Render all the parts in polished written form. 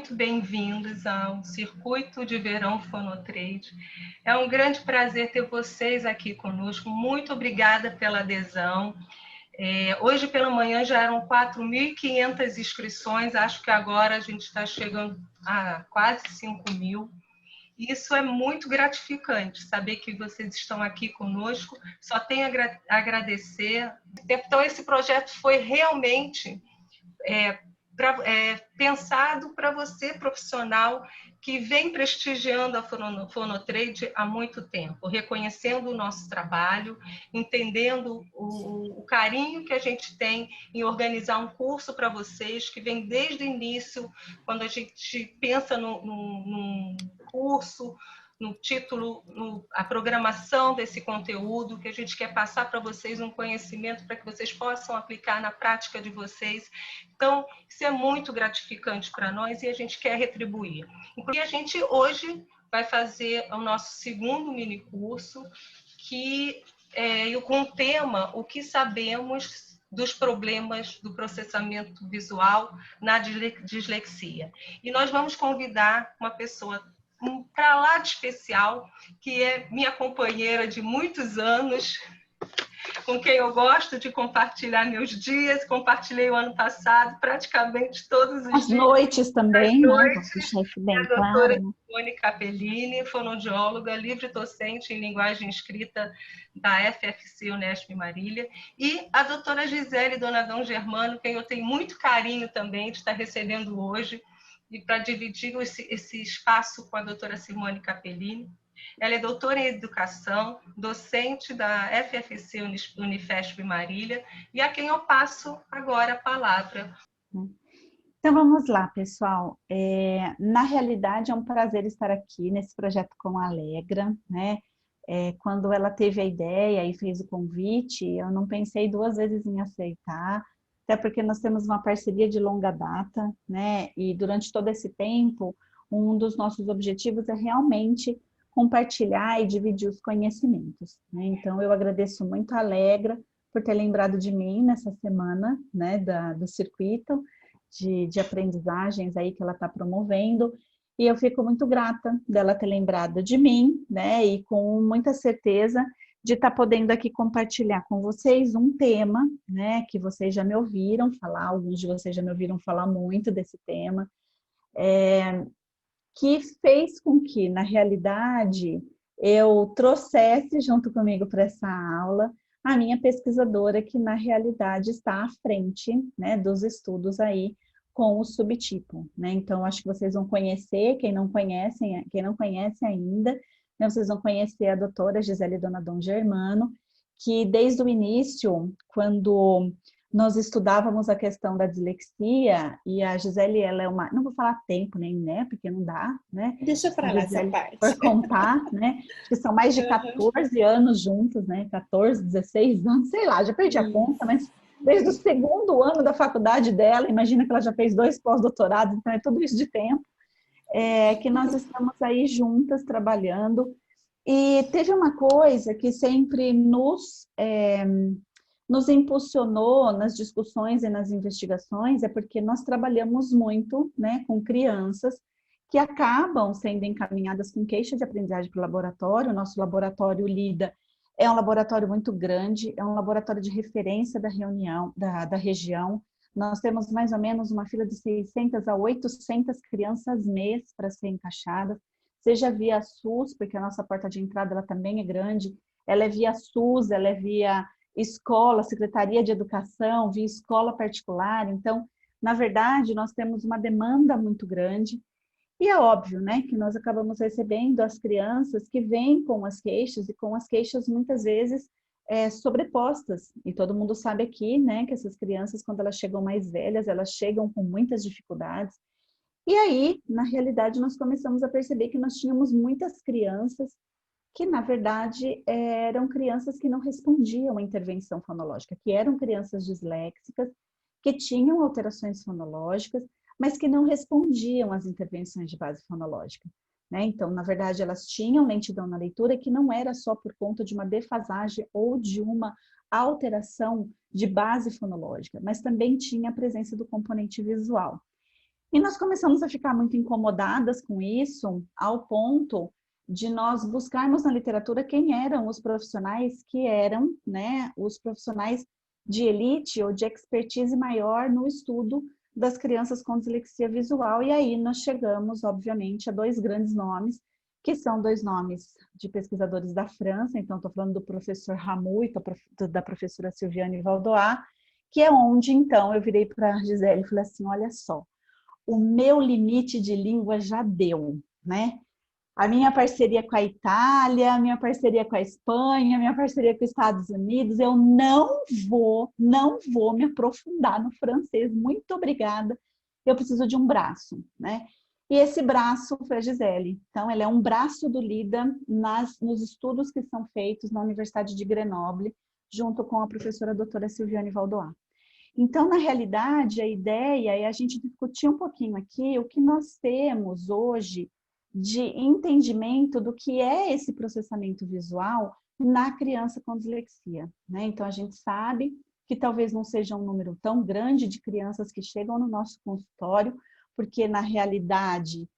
muito bem-vindos ao Circuito de Verão Fonotrade. É um grande prazer ter vocês aqui conosco. Muito obrigada pela adesão. Hoje pela manhã já eram 4.500 inscrições, acho que agora a gente está chegando a quase 5.000. Isso é muito gratificante, saber que vocês estão aqui conosco. Só tenho a agradecer. Então, esse projeto foi realmente pensado para você, profissional, que vem prestigiando a Fonotrade há muito tempo, reconhecendo o nosso trabalho, entendendo o carinho que a gente tem em organizar um curso para vocês, que vem desde o início, quando a gente pensa num curso, no título, a programação desse conteúdo, que a gente quer passar para vocês um conhecimento para que vocês possam aplicar na prática de vocês. Então, isso é muito gratificante para nós e a gente quer retribuir. Inclusive, a gente hoje vai fazer o nosso segundo minicurso, com o tema O que sabemos dos problemas do processamento visual na dislexia. E nós vamos convidar uma pessoa para lá de especial, que é minha companheira de muitos anos, com quem eu gosto de compartilhar meus dias, compartilhei o ano passado, praticamente todos os As dias. noites também, né? Vamos deixar isso bem a claro. doutora Simone Capellini, fonoaudióloga, livre docente em linguagem escrita da FFC Unesp Marília, e a doutora Gisele Donadão Germano, quem eu tenho muito carinho também de estar recebendo hoje, e para dividir esse espaço com a doutora Simone Capellini. Ela é doutora em Educação, docente da FFC Unifesp Marília, e a quem eu passo agora a palavra. Então vamos lá, pessoal. Na realidade, é um prazer estar aqui nesse projeto com a Alegra, né? Quando ela teve a ideia e fez o convite, eu não pensei duas vezes em aceitar, até porque nós temos uma parceria de longa data, né? E durante todo esse tempo, um dos nossos objetivos é realmente compartilhar e dividir os conhecimentos, né? Então, eu agradeço muito a Alegra por ter lembrado de mim nessa semana, né, do circuito de aprendizagens aí que ela está promovendo, e eu fico muito grata dela ter lembrado de mim, né, e com muita certeza de estar podendo aqui compartilhar com vocês um tema, né, que vocês já me ouviram falar, alguns de vocês já me ouviram falar muito desse tema, que fez com que, na realidade, eu trouxesse junto comigo para essa aula a minha pesquisadora, que na realidade está à frente, né, dos estudos aí com o subtipo, né? Então, acho que vocês vão conhecer, quem não conhece ainda, né, vocês vão conhecer a doutora Gisele Donadon Germano, que desde o início, quando nós estudávamos a questão da dislexia, e a Gisele, ela é uma... Não vou falar tempo nem, né, porque não dá, né? Deixa para lá essa parte. Por contar, né? Acho que são mais de 14 anos juntos, né? 14, 16 anos, sei lá, já perdi a conta, mas desde o segundo ano da faculdade dela, imagina que ela já fez 2 pós-doutorados, então é tudo isso de tempo, que nós estamos aí juntas trabalhando. E teve uma coisa que sempre nos impulsionou nas discussões e nas investigações, é porque nós trabalhamos muito, né, com crianças que acabam sendo encaminhadas com queixas de aprendizagem para o laboratório. O nosso laboratório LIDA é um laboratório muito grande, é um laboratório de referência da região. Nós temos mais ou menos uma fila de 600 a 800 crianças mês para ser encaixadas, seja via SUS, porque a nossa porta de entrada ela também é grande, ela é via SUS, ela é via escola, Secretaria de Educação, via escola particular. Então, na verdade, nós temos uma demanda muito grande. E é óbvio, né, que nós acabamos recebendo as crianças que vêm com as queixas, e com as queixas muitas vezes sobrepostas. E todo mundo sabe aqui, né, que essas crianças, quando elas chegam mais velhas, elas chegam com muitas dificuldades. E aí, na realidade, nós começamos a perceber que nós tínhamos muitas crianças que, na verdade, eram crianças que não respondiam à intervenção fonológica, que eram crianças disléxicas, que tinham alterações fonológicas, mas que não respondiam às intervenções de base fonológica, né? Então, na verdade, elas tinham lentidão na leitura, que não era só por conta de uma defasagem ou de uma alteração de base fonológica, mas também tinha a presença do componente visual. E nós começamos a ficar muito incomodadas com isso, ao ponto de nós buscarmos na literatura quem eram os profissionais que eram, né, os profissionais de elite ou de expertise maior no estudo das crianças com dislexia visual. E aí nós chegamos, obviamente, a dois grandes nomes, que são dois nomes de pesquisadores da França. Então, estou falando do professor Rameau e da professora Sylviane Valdois, que é onde, então, eu virei para a Gisele e falei assim, olha só, o meu limite de língua já deu, né? A minha parceria com a Itália, a minha parceria com a Espanha, a minha parceria com os Estados Unidos, eu não vou me aprofundar no francês. Muito obrigada. Eu preciso de um braço, né? E esse braço foi a Gisele. Então, ela é um braço do LIDA nos estudos que são feitos na Universidade de Grenoble, junto com a professora doutora Sylviane Valdois. Então, na realidade, a ideia é a gente discutir um pouquinho aqui o que nós temos hoje de entendimento do que é esse processamento visual na criança com dislexia, né? Então, a gente sabe que talvez não seja um número tão grande de crianças que chegam no nosso consultório, porque, na realidade,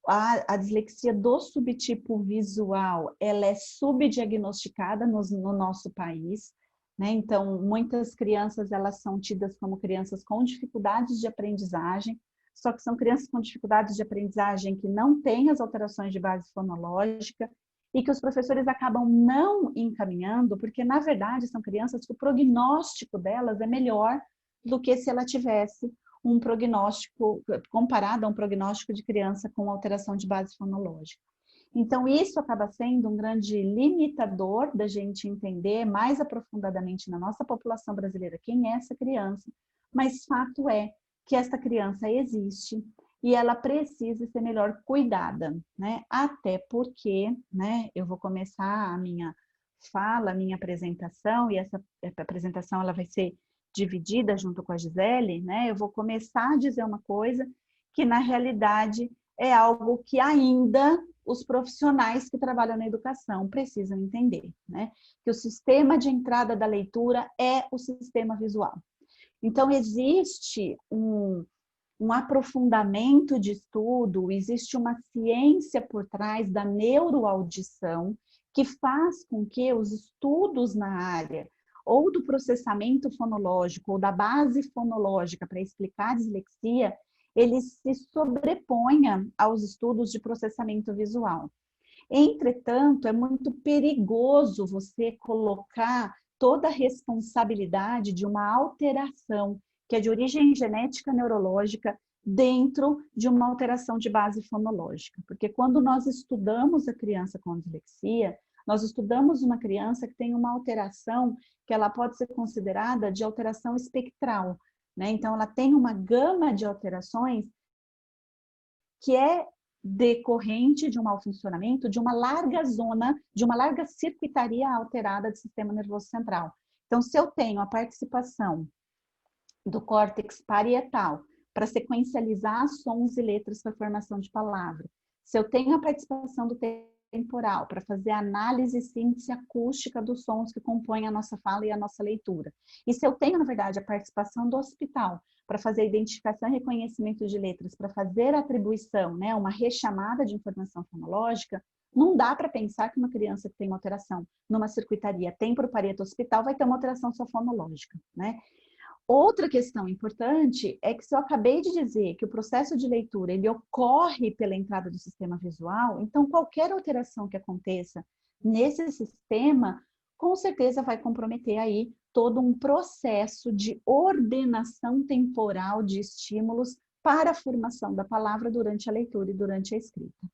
a dislexia do subtipo visual, ela é subdiagnosticada no nosso país, né? Então, muitas crianças, elas são tidas como crianças com dificuldades de aprendizagem, só que são crianças com dificuldades de aprendizagem que não têm as alterações de base fonológica e que os professores acabam não encaminhando, porque, na verdade, são crianças que o prognóstico delas é melhor do que se ela tivesse um prognóstico, comparado a um prognóstico de criança com alteração de base fonológica. Então, isso acaba sendo um grande limitador da gente entender mais aprofundadamente na nossa população brasileira quem é essa criança, mas fato é que essa criança existe e ela precisa ser melhor cuidada, né? Até porque, né, eu vou começar a minha fala, a minha apresentação, e essa apresentação ela vai ser dividida junto com a Gisele, né? Eu vou começar a dizer uma coisa que, na realidade, é algo que ainda os profissionais que trabalham na educação precisam entender, né? Que o sistema de entrada da leitura é o sistema visual. Então, existe um aprofundamento de estudo, existe uma ciência por trás da neuroaudição que faz com que os estudos na área ou do processamento fonológico ou da base fonológica para explicar a dislexia, ele se sobreponha aos estudos de processamento visual. Entretanto, é muito perigoso você colocar toda a responsabilidade de uma alteração que é de origem genética neurológica dentro de uma alteração de base fonológica. Porque quando nós estudamos a criança com dislexia, nós estudamos uma criança que tem uma alteração que ela pode ser considerada de alteração espectral, né? Então, ela tem uma gama de alterações que é decorrente de um mau funcionamento de uma larga zona, de uma larga circuitaria alterada do sistema nervoso central. Então, se eu tenho a participação do córtex parietal para sequencializar sons e letras para a formação de palavra, se eu tenho a participação do temporal para fazer análise e síntese acústica dos sons que compõem a nossa fala e a nossa leitura, e se eu tenho, na verdade, a participação do occipital para fazer identificação e reconhecimento de letras, para fazer a atribuição, né, uma rechamada de informação fonológica, não dá para pensar que uma criança que tem uma alteração numa circuitaria temporo-parieto-occipital vai ter uma alteração só fonológica, né? Outra questão importante é que se eu acabei de dizer que o processo de leitura ele ocorre pela entrada do sistema visual, então qualquer alteração que aconteça nesse sistema, com certeza vai comprometer aí todo um processo de ordenação temporal de estímulos para a formação da palavra durante a leitura e durante a escrita.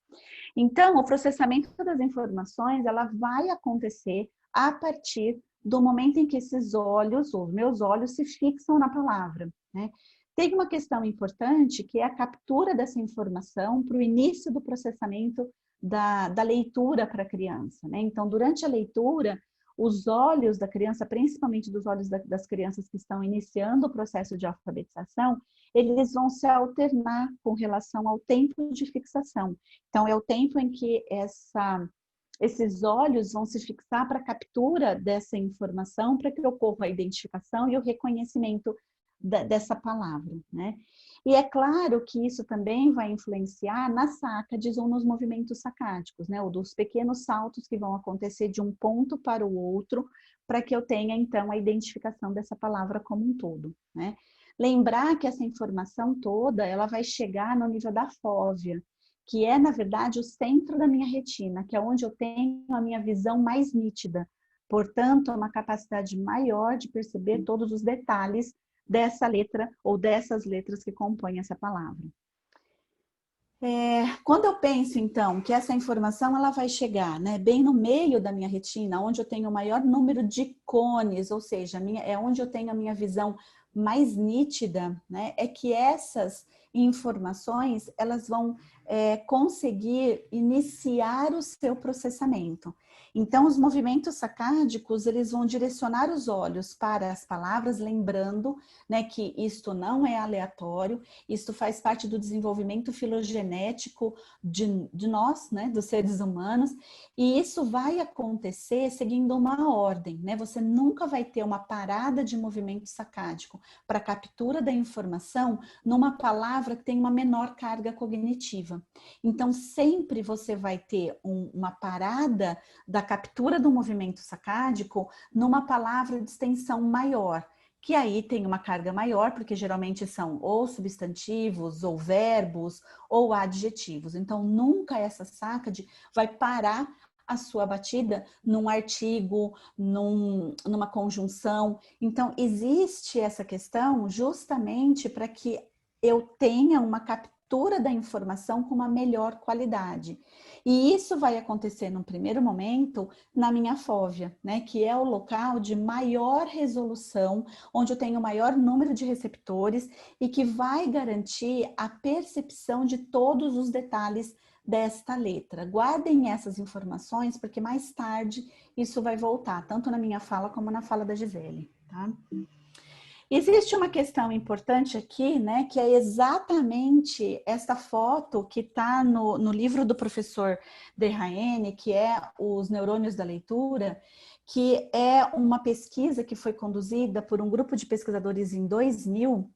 Então, o processamento das informações, ela vai acontecer a partir do momento em que esses olhos, ou meus olhos, se fixam na palavra, né? Tem uma questão importante que é a captura dessa informação para o início do processamento da leitura para a criança, né? Então, durante a leitura, os olhos da criança, principalmente dos olhos das crianças que estão iniciando o processo de alfabetização, eles vão se alternar com relação ao tempo de fixação. Então, é o tempo em que esses olhos vão se fixar para a captura dessa informação, para que ocorra a identificação e o reconhecimento dessa palavra, né? E é claro que isso também vai influenciar na sácades ou nos movimentos sacádicos, né? Ou dos pequenos saltos que vão acontecer de um ponto para o outro, para que eu tenha, então, a identificação dessa palavra como um todo, né? Lembrar que essa informação toda, ela vai chegar no nível da fóvea, que é, na verdade, o centro da minha retina, que é onde eu tenho a minha visão mais nítida. Portanto, uma capacidade maior de perceber todos os detalhes dessa letra ou dessas letras que compõem essa palavra. Quando eu penso, então, que essa informação ela vai chegar, né, bem no meio da minha retina, onde eu tenho o maior número de cones, ou seja, é onde eu tenho a minha visão mais nítida, né, é que essas informações elas vão conseguir iniciar o seu processamento. Então, os movimentos sacádicos, eles vão direcionar os olhos para as palavras, lembrando, né, que isto não é aleatório, isto faz parte do desenvolvimento filogenético de nós, né, dos seres humanos, e isso vai acontecer seguindo uma ordem, né? Você nunca vai ter uma parada de movimento sacádico para captura da informação numa palavra que tem uma menor carga cognitiva. Então, sempre você vai ter uma parada da captura do movimento sacádico numa palavra de extensão maior, que aí tem uma carga maior, porque geralmente são ou substantivos, ou verbos, ou adjetivos. Então, nunca essa sácade vai parar a sua batida num artigo, numa conjunção. Então, existe essa questão justamente para que eu tenha uma captura da informação com uma melhor qualidade. E isso vai acontecer num primeiro momento na minha fóvea, né, que é o local de maior resolução, onde eu tenho maior número de receptores e que vai garantir a percepção de todos os detalhes desta letra. Guardem essas informações, porque mais tarde isso vai voltar, tanto na minha fala como na fala da Gisele, tá? Existe uma questão importante aqui, né, que é exatamente essa foto que está no livro do professor Derraene, que é Os Neurônios da Leitura, que é uma pesquisa que foi conduzida por um grupo de pesquisadores em 2000,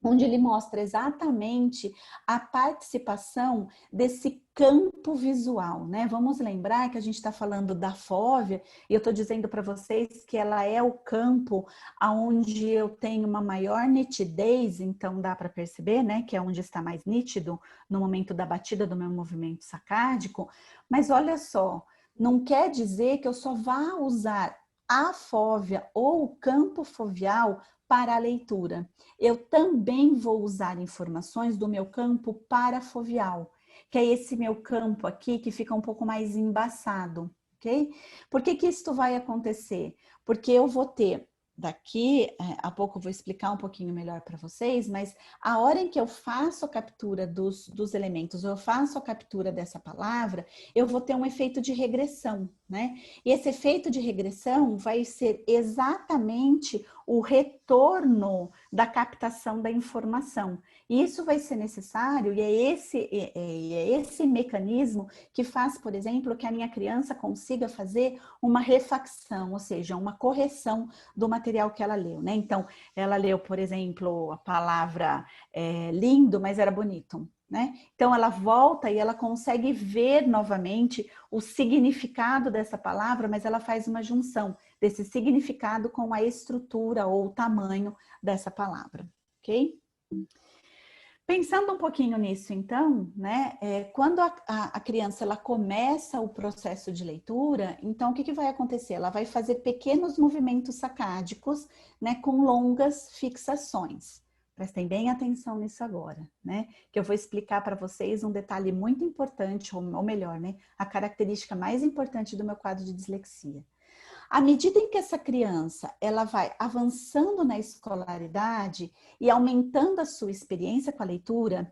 onde ele mostra exatamente a participação desse campo visual, né? Vamos lembrar que a gente está falando da fóvea, e eu estou dizendo para vocês que ela é o campo onde eu tenho uma maior nitidez, então dá para perceber, né? Que é onde está mais nítido no momento da batida do meu movimento sacádico. Mas olha só, não quer dizer que eu só vá usar a fóvea ou o campo foveal para a leitura. Eu também vou usar informações do meu campo parafoveal, que é esse meu campo aqui que fica um pouco mais embaçado, ok? Por que que isso vai acontecer? Porque eu vou ter, daqui a pouco eu vou explicar um pouquinho melhor para vocês, mas a hora em que eu faço a captura dos elementos, eu faço a captura dessa palavra, eu vou ter um efeito de regressão, né? E esse efeito de regressão vai ser exatamente o retorno da captação da informação. E isso vai ser necessário, e é esse mecanismo que faz, por exemplo, que a minha criança consiga fazer uma refacção, ou seja, uma correção do material que ela leu, né? Então, ela leu, por exemplo, a palavra lindo, mas era bonito, né? Então, ela volta e ela consegue ver novamente o significado dessa palavra, mas ela faz uma junção desse significado com a estrutura ou o tamanho dessa palavra, ok? Pensando um pouquinho nisso, então, né, quando a criança ela começa o processo de leitura, então o que vai acontecer? Ela vai fazer pequenos movimentos sacádicos, né, com longas fixações. Prestem bem atenção nisso agora, né? Que eu vou explicar para vocês um detalhe muito importante, ou melhor, né, a característica mais importante do meu quadro de dislexia. À medida em que essa criança ela vai avançando na escolaridade e aumentando a sua experiência com a leitura,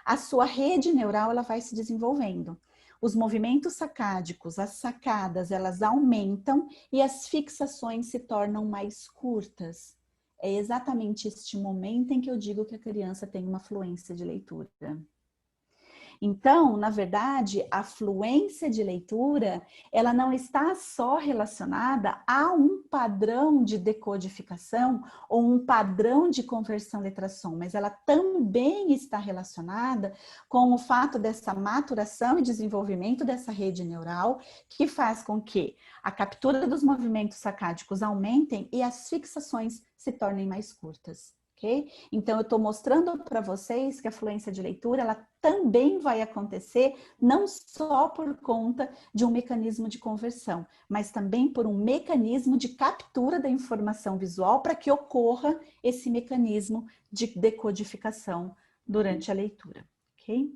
a sua rede neural ela vai se desenvolvendo. Os movimentos sacádicos, as sacadas, elas aumentam e as fixações se tornam mais curtas. É exatamente este momento em que eu digo que a criança tem uma fluência de leitura. Então, na verdade, a fluência de leitura, ela não está só relacionada a um padrão de decodificação ou um padrão de conversão letra-som, mas ela também está relacionada com o fato dessa maturação e desenvolvimento dessa rede neural, que faz com que a captura dos movimentos sacádicos aumentem e as fixações se tornem mais curtas. Okay? Então, eu estou mostrando para vocês que a fluência de leitura, ela também vai acontecer não só por conta de um mecanismo de conversão, mas também por um mecanismo de captura da informação visual para que ocorra esse mecanismo de decodificação durante a leitura. Ok?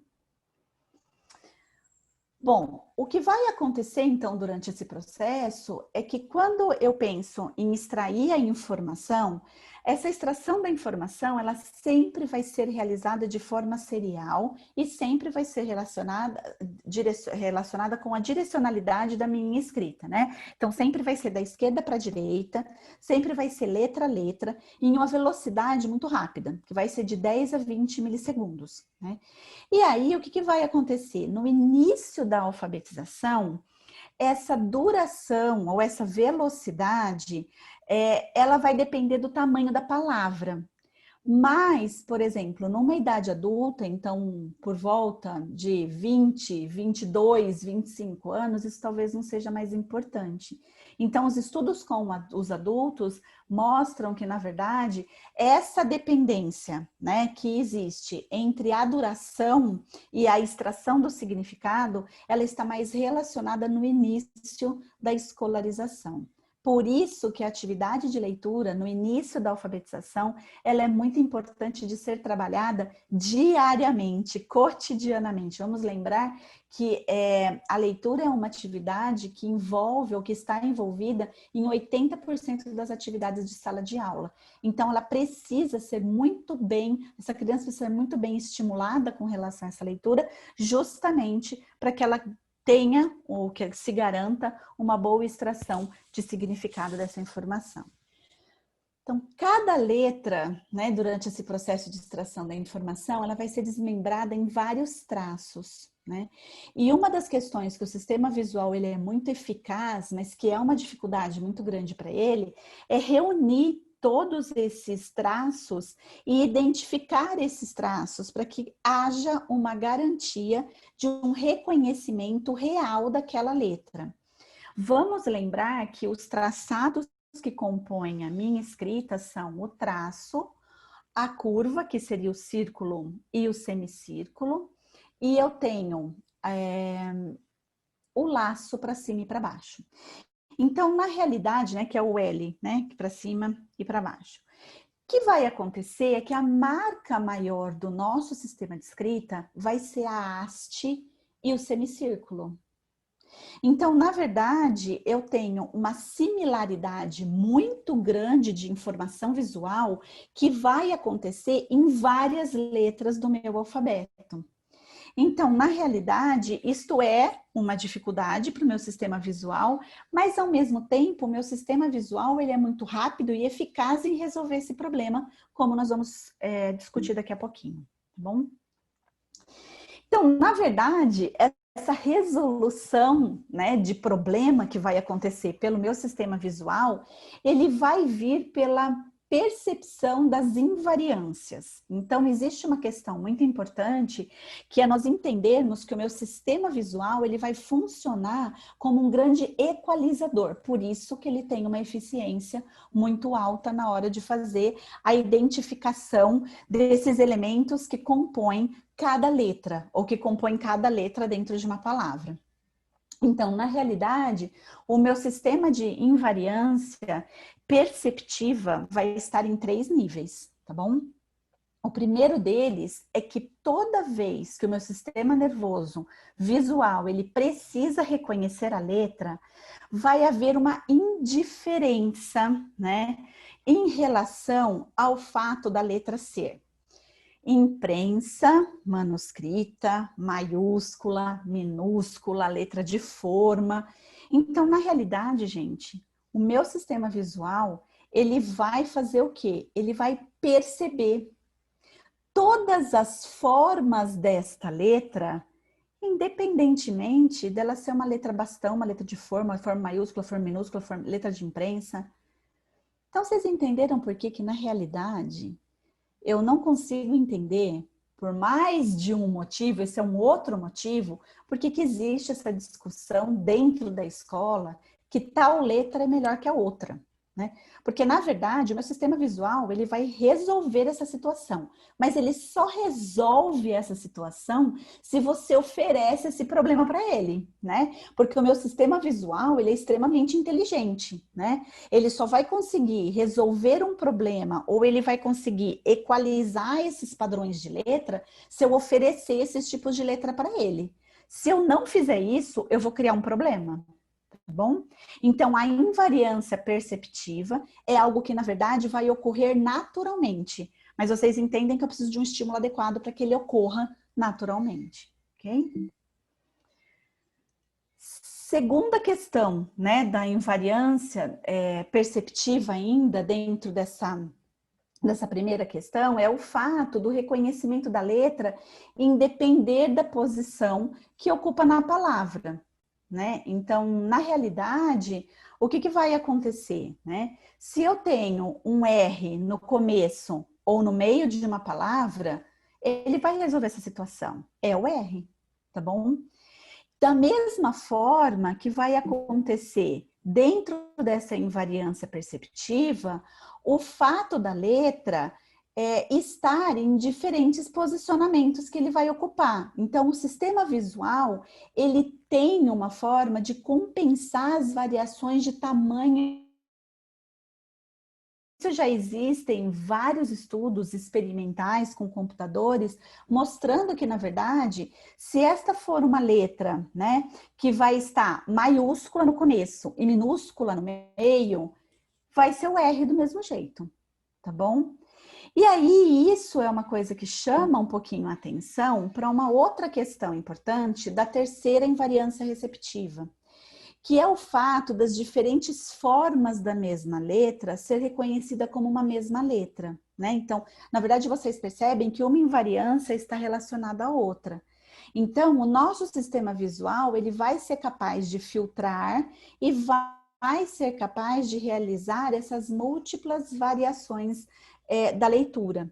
Bom, o que vai acontecer então durante esse processo é que quando eu penso em extrair a informação, essa extração da informação, ela sempre vai ser realizada de forma serial e sempre vai ser relacionada com a direcionalidade da minha escrita, né? Então, sempre vai ser da esquerda para a direita, sempre vai ser letra a letra, em uma velocidade muito rápida, que vai ser de 10 a 20 milissegundos, né? E aí, o que vai acontecer? No início da alfabetização, essa duração ou essa velocidade, ela vai depender do tamanho da palavra. Mas, por exemplo, numa idade adulta, então por volta de 20, 22, 25 anos, isso talvez não seja mais importante. Então, os estudos com os adultos mostram que, na verdade, essa dependência, né, que existe entre a duração e a extração do significado, ela está mais relacionada no início da escolarização. Por isso que a atividade de leitura no início da alfabetização, ela é muito importante de ser trabalhada diariamente, cotidianamente. Vamos lembrar que a leitura é uma atividade que envolve ou que está envolvida em 80% das atividades de sala de aula. Então, ela precisa ser muito bem, essa criança precisa ser muito bem estimulada com relação a essa leitura, justamente para que ela tenha, ou que se garanta, uma boa extração de significado dessa informação. Então, cada letra, né, durante esse processo de extração da informação, ela vai ser desmembrada em vários traços, né? E uma das questões que o sistema visual ele é muito eficaz, mas que é uma dificuldade muito grande para ele, é reunir todos esses traços e identificar esses traços para que haja uma garantia de um reconhecimento real daquela letra. Vamos lembrar que os traçados que compõem a minha escrita são o traço, a curva, que seria o círculo e o semicírculo, e eu tenho o laço para cima e para baixo. Então, na realidade, né, que é o L, né, para cima e para baixo, o que vai acontecer é que a marca maior do nosso sistema de escrita vai ser a haste e o semicírculo. Então, na verdade, eu tenho uma similaridade muito grande de informação visual que vai acontecer em várias letras do meu alfabeto. Então, na realidade, isto é uma dificuldade para o meu sistema visual, mas ao mesmo tempo, o meu sistema visual ele é muito rápido e eficaz em resolver esse problema, como nós vamos discutir daqui a pouquinho, tá bom? Então, na verdade, essa resolução, né, de problema que vai acontecer pelo meu sistema visual, ele vai vir pela percepção das invariâncias. Então, existe uma questão muito importante, que é nós entendermos que o meu sistema visual, ele vai funcionar como um grande equalizador, por isso que ele tem uma eficiência muito alta na hora de fazer a identificação desses elementos que compõem cada letra, ou que compõem cada letra dentro de uma palavra. Então, na realidade, o meu sistema de invariância perceptiva vai estar em 3 níveis, tá bom? O primeiro deles é que toda vez que o meu sistema nervoso visual ele precisa reconhecer a letra, vai haver uma indiferença, né, em relação ao fato da letra ser imprensa, manuscrita, maiúscula, minúscula, letra de forma. Então, na realidade, gente, o meu sistema visual, ele vai fazer o quê? Ele vai perceber todas as formas desta letra independentemente dela ser uma letra bastão, uma letra de forma maiúscula, forma minúscula, letra de imprensa. Então, vocês entenderam por que na realidade, eu não consigo entender, por mais de um motivo, esse é um outro motivo, por que existe essa discussão dentro da escola que tal letra é melhor que a outra, né? Porque, na verdade, o meu sistema visual, ele vai resolver essa situação, mas ele só resolve essa situação se você oferece esse problema para ele, né? Porque o meu sistema visual, ele é extremamente inteligente, né? Ele só vai conseguir resolver um problema ou ele vai conseguir equalizar esses padrões de letra se eu oferecer esses tipos de letra para ele. Se eu não fizer isso, eu vou criar um problema. Tá bom? Então, a invariância perceptiva é algo que, na verdade, vai ocorrer naturalmente. Mas vocês entendem que eu preciso de um estímulo adequado para que ele ocorra naturalmente, ok? Segunda questão, né, da invariância perceptiva ainda dentro dessa primeira questão é o fato do reconhecimento da letra independer da posição que ocupa na palavra. Né? Então, na realidade, o que vai acontecer? Né? Se eu tenho um R no começo ou no meio de uma palavra, ele vai resolver essa situação. É o R, tá bom? Da mesma forma que vai acontecer dentro dessa invariância perceptiva, o fato da letra estar em diferentes posicionamentos que ele vai ocupar. Então, o sistema visual, ele tem uma forma de compensar as variações de tamanho. Isso já existem vários estudos experimentais com computadores, mostrando que, na verdade, se esta for uma letra, né, que vai estar maiúscula no começo e minúscula no meio, vai ser o R do mesmo jeito, tá bom? E aí, isso é uma coisa que chama um pouquinho a atenção para uma outra questão importante da terceira invariância receptiva, que é o fato das diferentes formas da mesma letra ser reconhecida como uma mesma letra, né? Então, na verdade, vocês percebem que uma invariância está relacionada à outra. Então, o nosso sistema visual, ele vai ser capaz de filtrar e vai ser capaz de realizar essas múltiplas variações da leitura.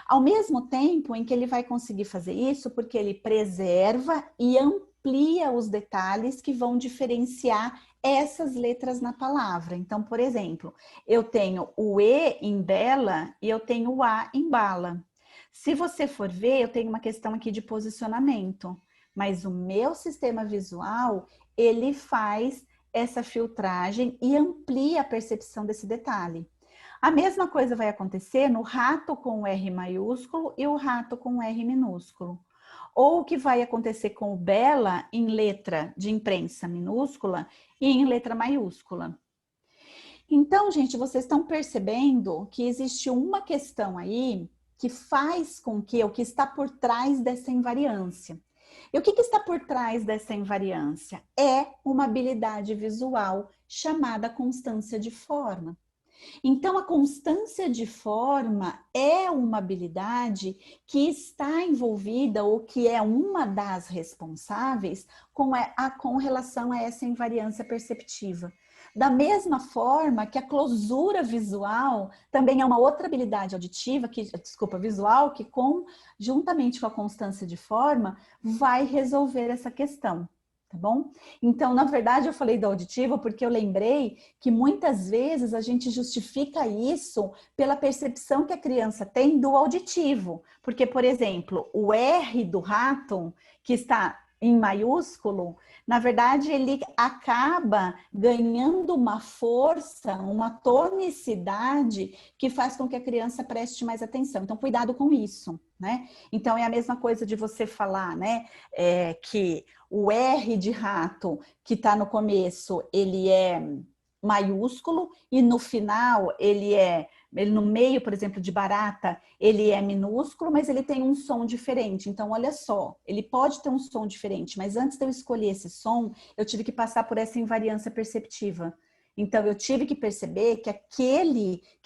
Ao mesmo tempo em que ele vai conseguir fazer isso, porque ele preserva e amplia os detalhes que vão diferenciar essas letras na palavra. Então, por exemplo, eu tenho o E em bela e eu tenho o A em bala. Se você for ver, eu tenho uma questão aqui de posicionamento, mas o meu sistema visual, ele faz essa filtragem e amplia a percepção desse detalhe. A mesma coisa vai acontecer no rato com o R maiúsculo e o rato com o R minúsculo. Ou o que vai acontecer com o Bela em letra de imprensa minúscula e em letra maiúscula. Então, gente, vocês estão percebendo que existe uma questão aí que faz com que o que está por trás dessa invariância. E o que está por trás dessa invariância? É uma habilidade visual chamada constância de forma. Então, a constância de forma é uma habilidade que está envolvida ou que é uma das responsáveis com relação a essa invariância perceptiva. Da mesma forma que a closura visual também é uma outra habilidade auditiva, visual, que juntamente com a constância de forma vai resolver essa questão. Tá bom? Então, na verdade, eu falei do auditivo porque eu lembrei que muitas vezes a gente justifica isso pela percepção que a criança tem do auditivo. Porque, por exemplo, o R do rato, que está em maiúsculo, na verdade, ele acaba ganhando uma força, uma tonicidade que faz com que a criança preste mais atenção. Então, cuidado com isso, né? Então, é a mesma coisa de você falar, né? Que o R de rato, que está no começo, ele é maiúsculo e no final ele no meio, por exemplo, de barata, ele é minúsculo, mas ele tem um som diferente. Então, olha só, ele pode ter um som diferente, mas antes de eu escolher esse som, eu tive que passar por essa invariância perceptiva. Então, eu tive que perceber que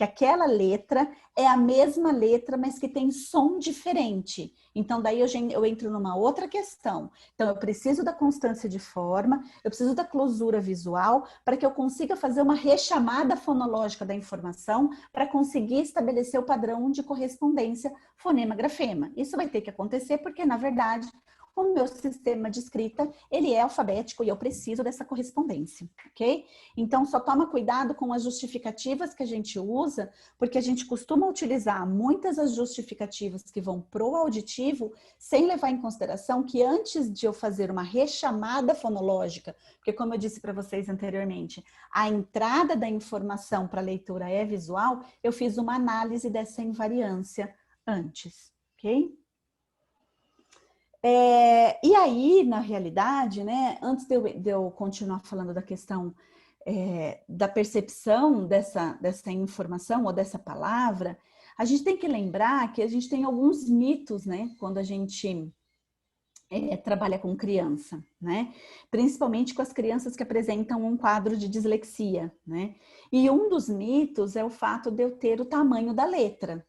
aquela letra é a mesma letra, mas que tem som diferente. Então, daí eu entro numa outra questão. Então, eu preciso da constância de forma, eu preciso da closura visual, para que eu consiga fazer uma rechamada fonológica da informação, para conseguir estabelecer o padrão de correspondência fonema-grafema. Isso vai ter que acontecer porque, na verdade, o meu sistema de escrita, ele é alfabético e eu preciso dessa correspondência, ok? Então, só toma cuidado com as justificativas que a gente usa, porque a gente costuma utilizar muitas das justificativas que vão pro auditivo, sem levar em consideração que antes de eu fazer uma rechamada fonológica, porque como eu disse para vocês anteriormente, a entrada da informação para a leitura é visual, eu fiz uma análise dessa invariância antes, ok? E aí, na realidade, né, antes de eu continuar falando da questão da percepção dessa informação ou dessa palavra, a gente tem que lembrar que a gente tem alguns mitos, né, quando a gente trabalha com criança, né, principalmente com as crianças que apresentam um quadro de dislexia, né, e um dos mitos é o fato de eu ter o tamanho da letra,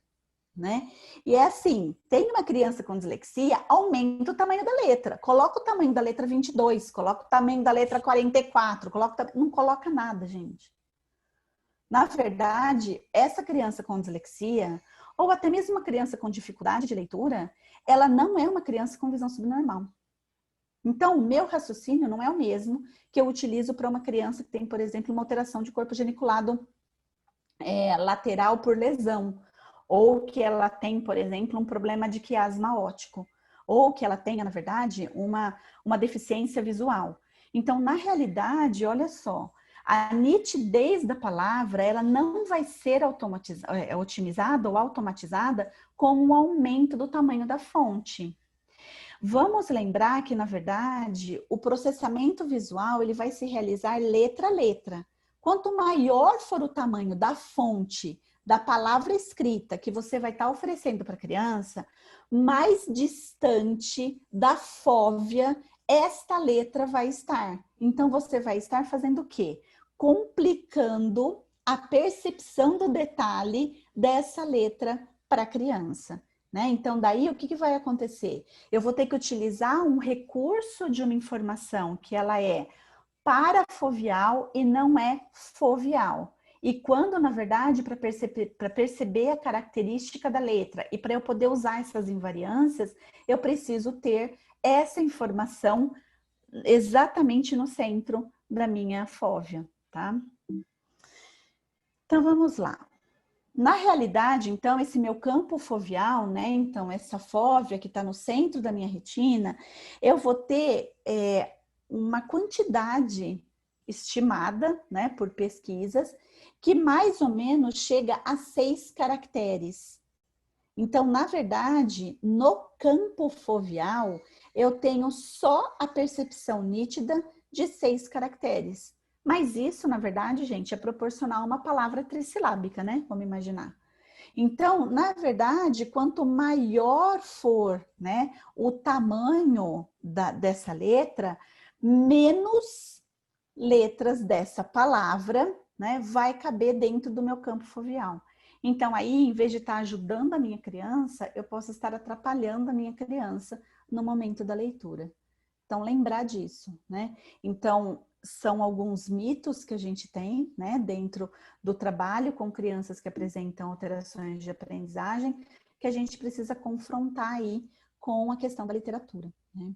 né? E é assim, tem uma criança com dislexia, aumenta o tamanho da letra. Coloca o tamanho da letra 22, coloca o tamanho da letra 44, não coloca nada, gente. Na verdade, essa criança com dislexia, ou até mesmo uma criança com dificuldade de leitura, ela não é uma criança com visão subnormal. Então, o meu raciocínio não é o mesmo que eu utilizo para uma criança que tem, por exemplo, uma alteração de corpo geniculado lateral por lesão, ou que ela tem, por exemplo, um problema de quiasma óptico, ou que ela tenha, na verdade, uma deficiência visual. Então, na realidade, olha só, a nitidez da palavra, ela não vai ser otimizada ou automatizada com o aumento do tamanho da fonte. Vamos lembrar que, na verdade, o processamento visual, ele vai se realizar letra a letra. Quanto maior for o tamanho da fonte, da palavra escrita que você vai estar oferecendo para a criança, mais distante da fóvea esta letra vai estar. Então, você vai estar fazendo o quê? Complicando a percepção do detalhe dessa letra para a criança, né? Então, daí, o que vai acontecer? Eu vou ter que utilizar um recurso de uma informação que ela é parafovial e não é fovial. E quando, na verdade, para perceber a característica da letra e para eu poder usar essas invariâncias, eu preciso ter essa informação exatamente no centro da minha fóvea, tá? Então, vamos lá. Na realidade, então, esse meu campo fovial, né? Então, essa fóvea que está no centro da minha retina, eu vou ter uma quantidade estimada, né, por pesquisas, que mais ou menos chega a 6 caracteres. Então, na verdade, no campo fovial, eu tenho só a percepção nítida de 6 caracteres. Mas isso, na verdade, gente, é proporcional a uma palavra trissilábica, né? Vamos imaginar. Então, na verdade, quanto maior for, né, o tamanho dessa letra, menos letras dessa palavra, né, vai caber dentro do meu campo fovial. Então, aí, em vez de estar ajudando a minha criança, eu posso estar atrapalhando a minha criança no momento da leitura. Então, lembrar disso, né? Então, são alguns mitos que a gente tem, né, dentro do trabalho com crianças que apresentam alterações de aprendizagem, que a gente precisa confrontar aí com a questão da literatura, né?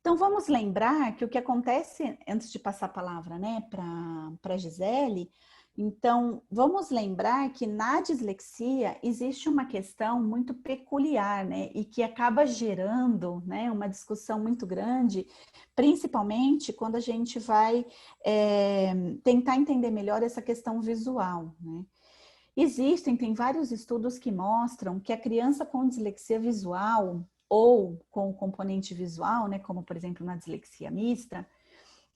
Então, vamos lembrar que o que acontece, antes de passar a palavra, né, para a Gisele, então, vamos lembrar que na dislexia existe uma questão muito peculiar, né, e que acaba gerando, né, uma discussão muito grande, principalmente quando a gente vai tentar entender melhor essa questão visual, né. Tem vários estudos que mostram que a criança com dislexia visual ou com o componente visual, né, como por exemplo na dislexia mista,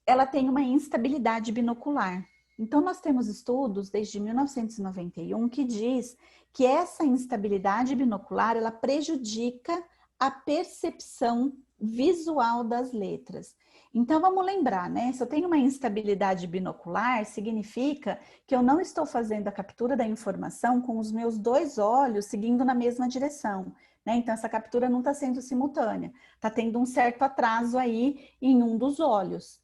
ela tem uma instabilidade binocular. Então nós temos estudos desde 1991 que diz que essa instabilidade binocular ela prejudica a percepção visual das letras. Então, vamos lembrar, né? Se eu tenho uma instabilidade binocular, significa que eu não estou fazendo a captura da informação com os meus dois olhos seguindo na mesma direção, né? Então, essa captura não está sendo simultânea, está tendo um certo atraso aí em um dos olhos.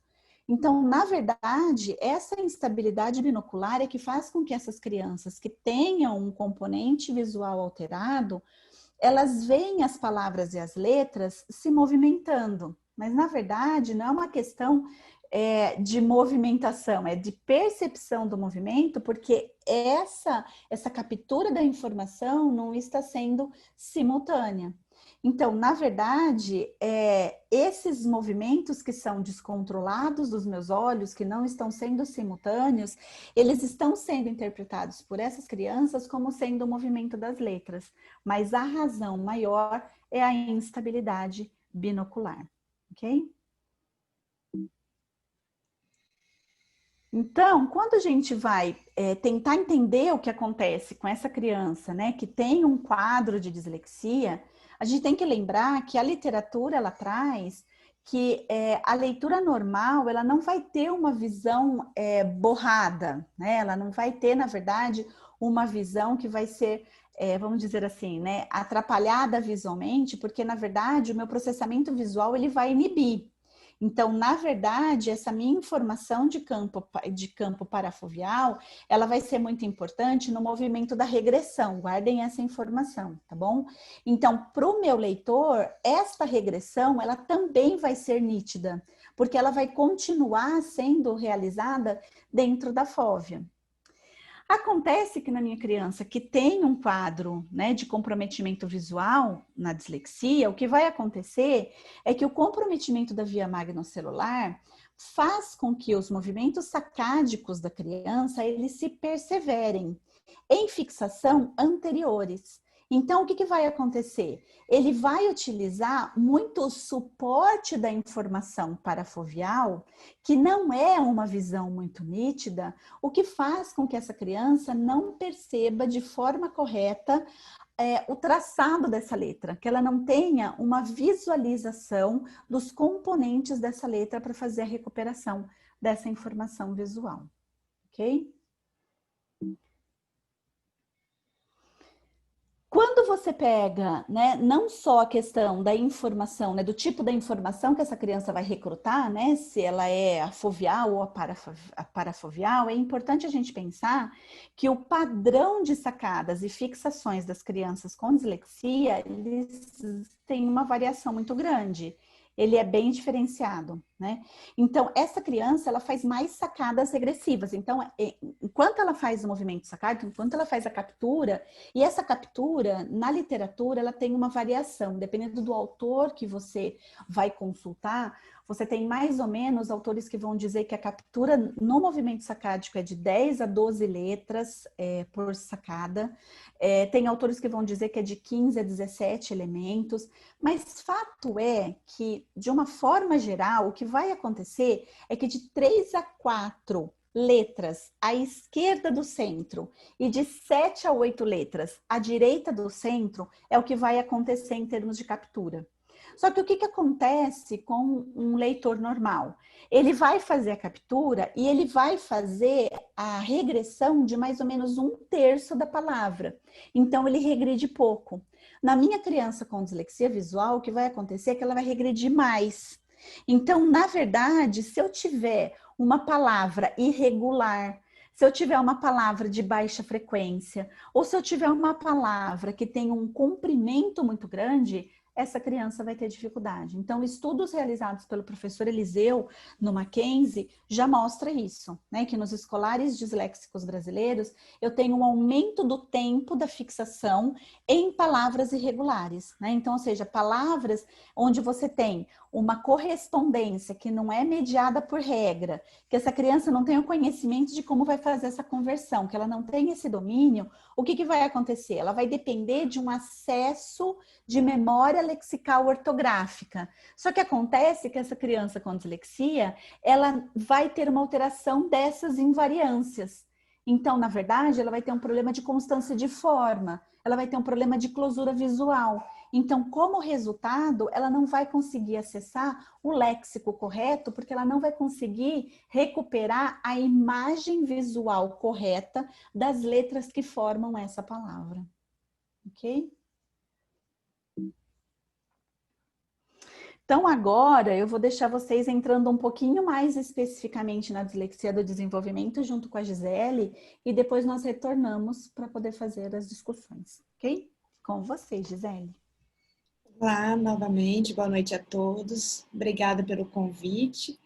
Então, na verdade, essa instabilidade binocular é que faz com que essas crianças que tenham um componente visual alterado, elas veem as palavras e as letras se movimentando. Mas, na verdade, não é uma questão de movimentação, é de percepção do movimento, porque essa captura da informação não está sendo simultânea. Então, na verdade, esses movimentos que são descontrolados dos meus olhos, que não estão sendo simultâneos, eles estão sendo interpretados por essas crianças como sendo o movimento das letras. Mas a razão maior é a instabilidade binocular, ok? Então, quando a gente vai tentar entender o que acontece com essa criança, né, que tem um quadro de dislexia, a gente tem que lembrar que a literatura, ela traz que a leitura normal, ela não vai ter uma visão borrada, né? Ela não vai ter, na verdade, uma visão que vai ser, vamos dizer assim, né, atrapalhada visualmente, porque, na verdade, o meu processamento visual, ele vai inibir. Então, na verdade, essa minha informação de campo parafoveal, ela vai ser muito importante no movimento da regressão. Guardem essa informação, tá bom? Então, para o meu leitor, esta regressão, ela também vai ser nítida, porque ela vai continuar sendo realizada dentro da fóvea. Acontece que na minha criança que tem um quadro, né, de comprometimento visual na dislexia, o que vai acontecer é que o comprometimento da via magnocelular faz com que os movimentos sacádicos da criança eles se perseverem em fixação anteriores. Então, o que vai acontecer? Ele vai utilizar muito o suporte da informação parafoveal, que não é uma visão muito nítida, o que faz com que essa criança não perceba de forma correta o traçado dessa letra, que ela não tenha uma visualização dos componentes dessa letra para fazer a recuperação dessa informação visual, ok? Quando você pega, né, não só a questão da informação, né, do tipo da informação que essa criança vai recrutar, né, se ela é a foveal ou a parafoveal, é importante a gente pensar que o padrão de sacadas e fixações das crianças com dislexia, eles têm uma variação muito grande. Ele é bem diferenciado, né? Então, essa criança, ela faz mais sacadas regressivas. Então, enquanto ela faz o movimento sacado, enquanto ela faz a captura, e essa captura, na literatura, ela tem uma variação. Dependendo do autor que você vai consultar, você tem mais ou menos autores que vão dizer que a captura no movimento sacádico é de 10 a 12 letras por sacada. Tem autores que vão dizer que é de 15 a 17 elementos. Mas fato é que, de uma forma geral, o que vai acontecer é que de 3 a 4 letras à esquerda do centro e de 7 a 8 letras à direita do centro é o que vai acontecer em termos de captura. Só que o que acontece com um leitor normal? Ele vai fazer a captura e ele vai fazer a regressão de mais ou menos 1/3 da palavra. Então, ele regride pouco. Na minha criança com dislexia visual, o que vai acontecer é que ela vai regredir mais. Então, na verdade, se eu tiver uma palavra irregular, se eu tiver uma palavra de baixa frequência, ou se eu tiver uma palavra que tem um comprimento muito grande, essa criança vai ter dificuldade. Então, estudos realizados pelo professor Eliseu no Mackenzie já mostra isso, né? Que nos escolares disléxicos brasileiros, eu tenho um aumento do tempo da fixação em palavras irregulares, né? Então, ou seja, palavras onde você tem uma correspondência que não é mediada por regra, que essa criança não tem o conhecimento de como vai fazer essa conversão, que ela não tem esse domínio, o que vai acontecer? Ela vai depender de um acesso de memória lexical ortográfica. Só que acontece que essa criança com dislexia, ela vai ter uma alteração dessas invariâncias. Então, na verdade, ela vai ter um problema de constância de forma, ela vai ter um problema de closura visual. Então, como resultado, ela não vai conseguir acessar o léxico correto, porque ela não vai conseguir recuperar a imagem visual correta das letras que formam essa palavra. Ok? Então, agora eu vou deixar vocês entrando um pouquinho mais especificamente na dislexia do desenvolvimento junto com a Gisele e depois nós retornamos para poder fazer as discussões, ok? Com vocês, Gisele. Olá, novamente, boa noite a todos. Obrigada pelo convite.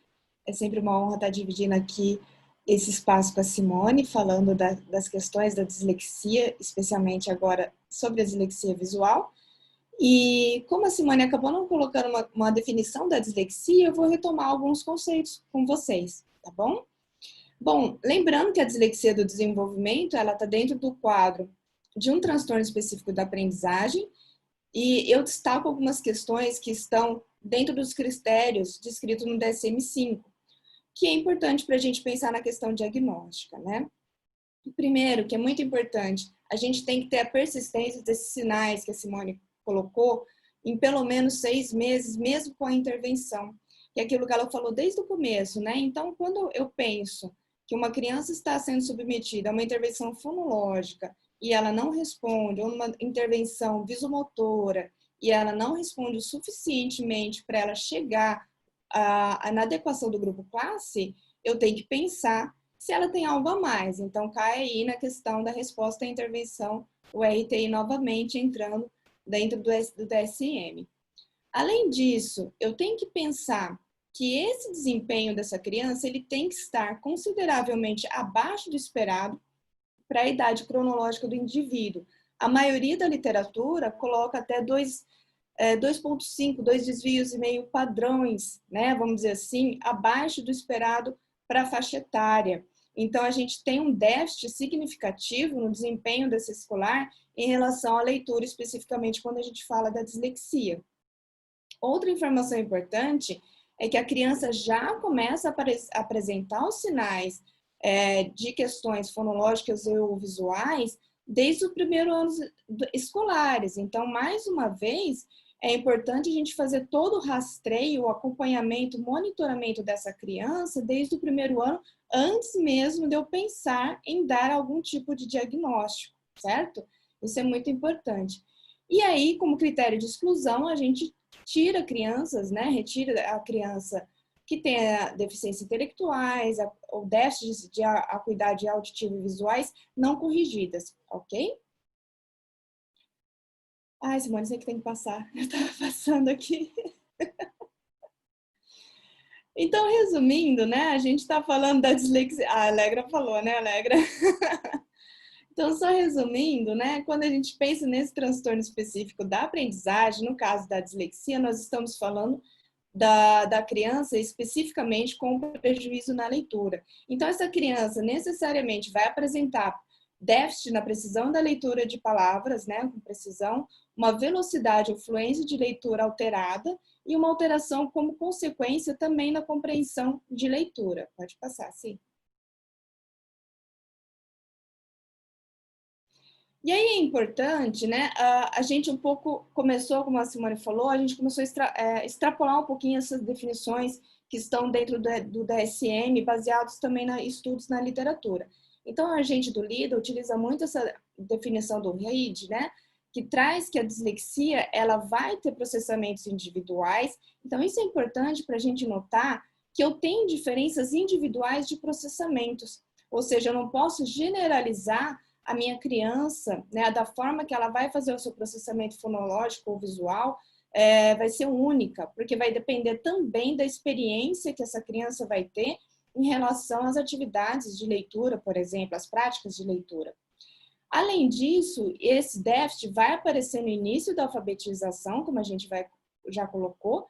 É sempre uma honra estar dividindo aqui esse espaço com a Simone, falando das questões da dislexia, especialmente agora sobre a dislexia visual. E como a Simone acabou não colocando uma definição da dislexia, eu vou retomar alguns conceitos com vocês, tá bom? Bom, lembrando que a dislexia do desenvolvimento, ela está dentro do quadro de um transtorno específico da aprendizagem, e eu destaco algumas questões que estão dentro dos critérios descritos no DSM-5, que é importante para a gente pensar na questão diagnóstica, né? Primeiro, que é muito importante, a gente tem que ter a persistência desses sinais que a Simone colocou em pelo menos 6 meses, mesmo com a intervenção. E aquilo que ela falou desde o começo, né? Então, quando eu penso que uma criança está sendo submetida a uma intervenção fonológica e ela não responde, ou uma intervenção visomotora e ela não responde o suficientemente para ela chegar na adequação do grupo classe, eu tenho que pensar se ela tem algo a mais. Então, cai aí na questão da resposta à intervenção, o RTI novamente entrando dentro do DSM. Além disso, eu tenho que pensar que esse desempenho dessa criança ele tem que estar consideravelmente abaixo do esperado para a idade cronológica do indivíduo. A maioria da literatura coloca até 2,5, 2 desvios e meio padrões, né? Vamos dizer assim, abaixo do esperado para a faixa etária. Então, a gente tem um déficit significativo no desempenho desse escolar em relação à leitura, especificamente quando a gente fala da dislexia. Outra informação importante é que a criança já começa a apresentar os sinais de questões fonológicas ou visuais desde os primeiros anos escolares. Então, mais uma vez, é importante a gente fazer todo o rastreio, o acompanhamento, o monitoramento dessa criança desde o primeiro ano, antes mesmo de eu pensar em dar algum tipo de diagnóstico, certo? Isso é muito importante. E aí, como critério de exclusão, a gente tira crianças, né? Retira a criança que tem deficiências intelectuais, ou déficits de acuidade auditiva e visuais não corrigidas, ok? Ai, Simone, você que tem que passar. Eu estava passando aqui. Então, resumindo, né? A gente está falando da dislexia. A Alegra falou, né, Alegra? Então, só resumindo, né? Quando a gente pensa nesse transtorno específico da aprendizagem, no caso da dislexia, nós estamos falando da criança especificamente com prejuízo na leitura. Então, essa criança necessariamente vai apresentar déficit na precisão da leitura de palavras, né, com precisão, uma velocidade ou fluência de leitura alterada e uma alteração como consequência também na compreensão de leitura. Pode passar, sim. E aí é importante, né, a gente um pouco começou, como a Simone falou, a gente começou a extrapolar um pouquinho essas definições que estão dentro do DSM, baseados também em estudos na literatura. Então, a gente do LIDA utiliza muito essa definição do Reid, né, que traz que a dislexia, ela vai ter processamentos individuais. Então, isso é importante para a gente notar que eu tenho diferenças individuais de processamentos. Ou seja, eu não posso generalizar a minha criança, né, da forma que ela vai fazer o seu processamento fonológico ou visual, vai ser única, porque vai depender também da experiência que essa criança vai ter em relação às atividades de leitura, por exemplo, as práticas de leitura. Além disso, esse déficit vai aparecer no início da alfabetização, como a gente já colocou,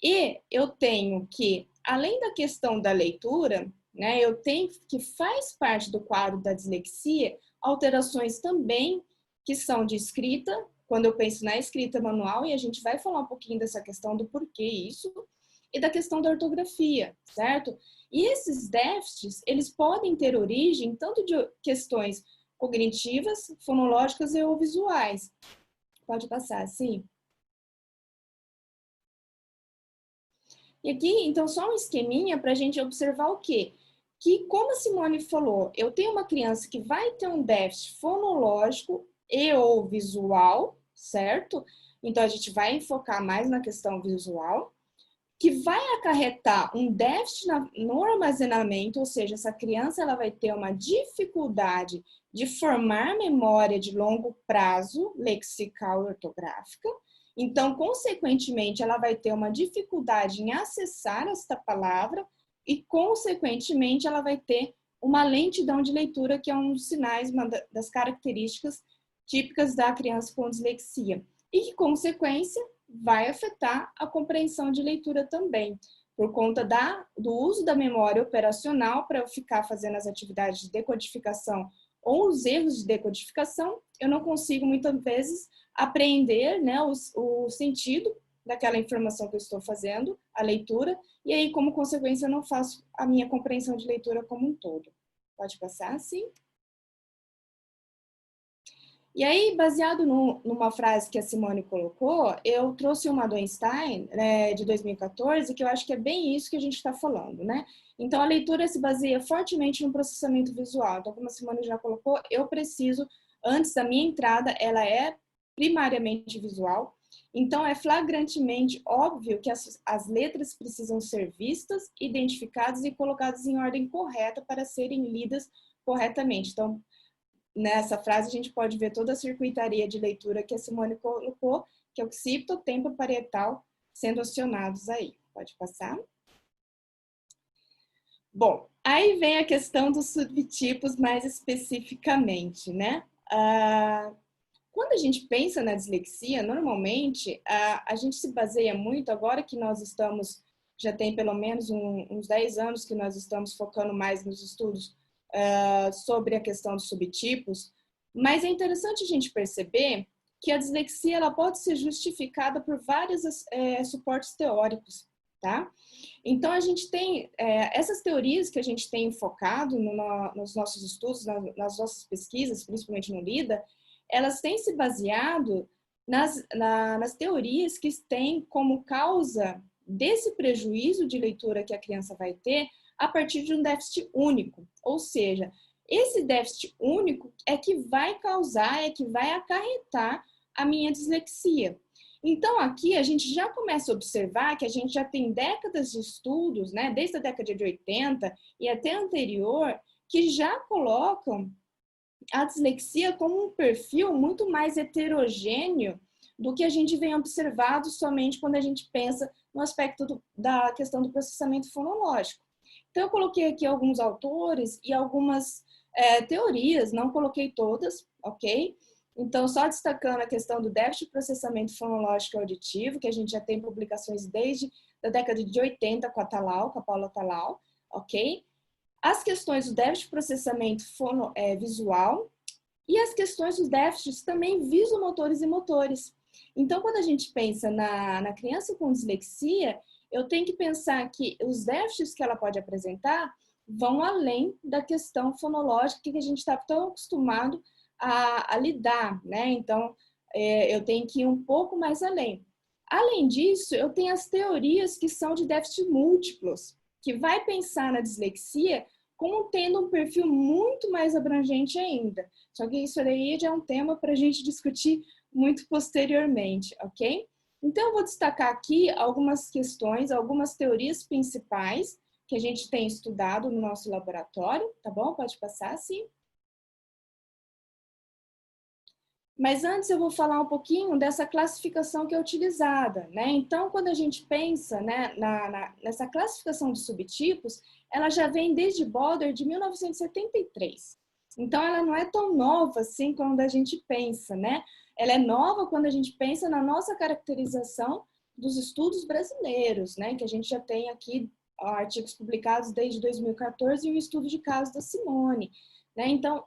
e eu tenho que, além da questão da leitura, né, eu tenho que faz parte do quadro da dislexia alterações também que são de escrita, quando eu penso na escrita manual, e a gente vai falar um pouquinho dessa questão do porquê isso, e da questão da ortografia, certo? E esses déficits, eles podem ter origem tanto de questões cognitivas, fonológicas ou visuais. Pode passar, sim. E aqui, então, só um esqueminha para a gente observar o quê? Que, como a Simone falou, eu tenho uma criança que vai ter um déficit fonológico e ou visual, certo? Então, a gente vai enfocar mais na questão visual, que vai acarretar um déficit no armazenamento, ou seja, essa criança ela vai ter uma dificuldade de formar memória de longo prazo, lexical e ortográfica. Então, consequentemente, ela vai ter uma dificuldade em acessar esta palavra e, consequentemente, ela vai ter uma lentidão de leitura, que é um dos sinais, uma das características típicas da criança com dislexia. E que, consequência, vai afetar a compreensão de leitura também, por conta do uso da memória operacional para eu ficar fazendo as atividades de decodificação ou os erros de decodificação, eu não consigo muitas vezes apreender, né, o sentido daquela informação que eu estou fazendo, a leitura, e aí, como consequência, eu não faço a minha compreensão de leitura como um todo. Pode passar, sim? E aí, baseado numa frase que a Simone colocou, eu trouxe uma do Einstein, de 2014, que eu acho que é bem isso que a gente está falando, né? Então, a leitura se baseia fortemente no processamento visual. Então, como a Simone já colocou, eu preciso, antes da minha entrada, ela é primariamente visual. Então, é flagrantemente óbvio que as letras precisam ser vistas, identificadas e colocadas em ordem correta para serem lidas corretamente. Então, nessa frase, a gente pode ver toda a circuitaria de leitura que a Simone colocou, que é occipito, tempo parietal, sendo acionados aí. Pode passar? Bom, aí vem a questão dos subtipos mais especificamente, né? Quando a gente pensa na dislexia, normalmente, a gente se baseia muito, agora que nós estamos, já tem pelo menos uns 10 anos que nós estamos focando mais nos estudos sobre a questão dos subtipos, mas é interessante a gente perceber que a dislexia ela pode ser justificada por vários suportes teóricos, tá? Então, a gente tem essas teorias que a gente tem focado nos nossos estudos, nas nossas pesquisas, principalmente no LIDA, elas têm se baseado nas teorias que têm como causa desse prejuízo de leitura que a criança vai ter a partir de um déficit único. Ou seja, esse déficit único é que vai causar, é que vai acarretar a minha dislexia. Então, aqui a gente já começa a observar que a gente já tem décadas de estudos, né, desde a década de 80 e até anterior, que já colocam a dislexia como um perfil muito mais heterogêneo do que a gente vem observado somente quando a gente pensa no aspecto da questão do processamento fonológico. Então, eu coloquei aqui alguns autores e algumas teorias, não coloquei todas, ok? Então, só destacando a questão do déficit de processamento fonológico e auditivo, que a gente já tem publicações desde a década de 80 com a Talal, com a Paula Talal, ok? As questões do déficit de processamento visual e as questões dos déficits também visomotores e motores. Então, quando a gente pensa na criança com dislexia, eu tenho que pensar que os déficits que ela pode apresentar vão além da questão fonológica que a gente está tão acostumado a lidar, né? Então, eu tenho que ir um pouco mais além. Além disso, eu tenho as teorias que são de déficit múltiplos, que vai pensar na dislexia como tendo um perfil muito mais abrangente ainda. Só que isso aí já é um tema para a gente discutir muito posteriormente, ok? Então, eu vou destacar aqui algumas questões, algumas teorias principais que a gente tem estudado no nosso laboratório, tá bom? Pode passar, sim. Mas antes eu vou falar um pouquinho dessa classificação que é utilizada, né? Então, quando a gente pensa, né, nessa classificação de subtipos, ela já vem desde Boder de 1973. Então, ela não é tão nova assim quando a gente pensa, né? Ela é nova quando a gente pensa na nossa caracterização dos estudos brasileiros, né? Que a gente já tem aqui artigos publicados desde 2014 e um estudo de caso da Simone, né? Então,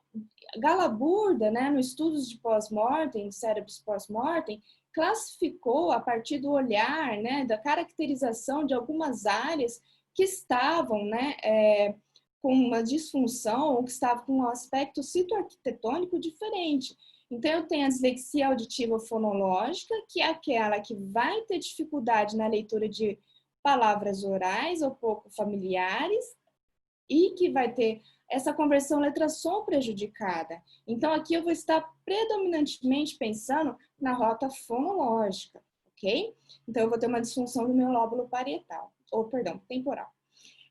Galaburda, né, no estudos de pós-mortem, cérebros pós-mortem, classificou a partir do olhar, né, da caracterização de algumas áreas que estavam, né, com uma disfunção ou que estavam com um aspecto citoarquitetônico diferente. Então, eu tenho a dislexia auditiva fonológica, que é aquela que vai ter dificuldade na leitura de palavras orais ou pouco familiares e que vai ter essa conversão letra-som prejudicada. Então, aqui eu vou estar predominantemente pensando na rota fonológica, ok? Então, eu vou ter uma disfunção do meu lóbulo parietal, ou, perdão, temporal.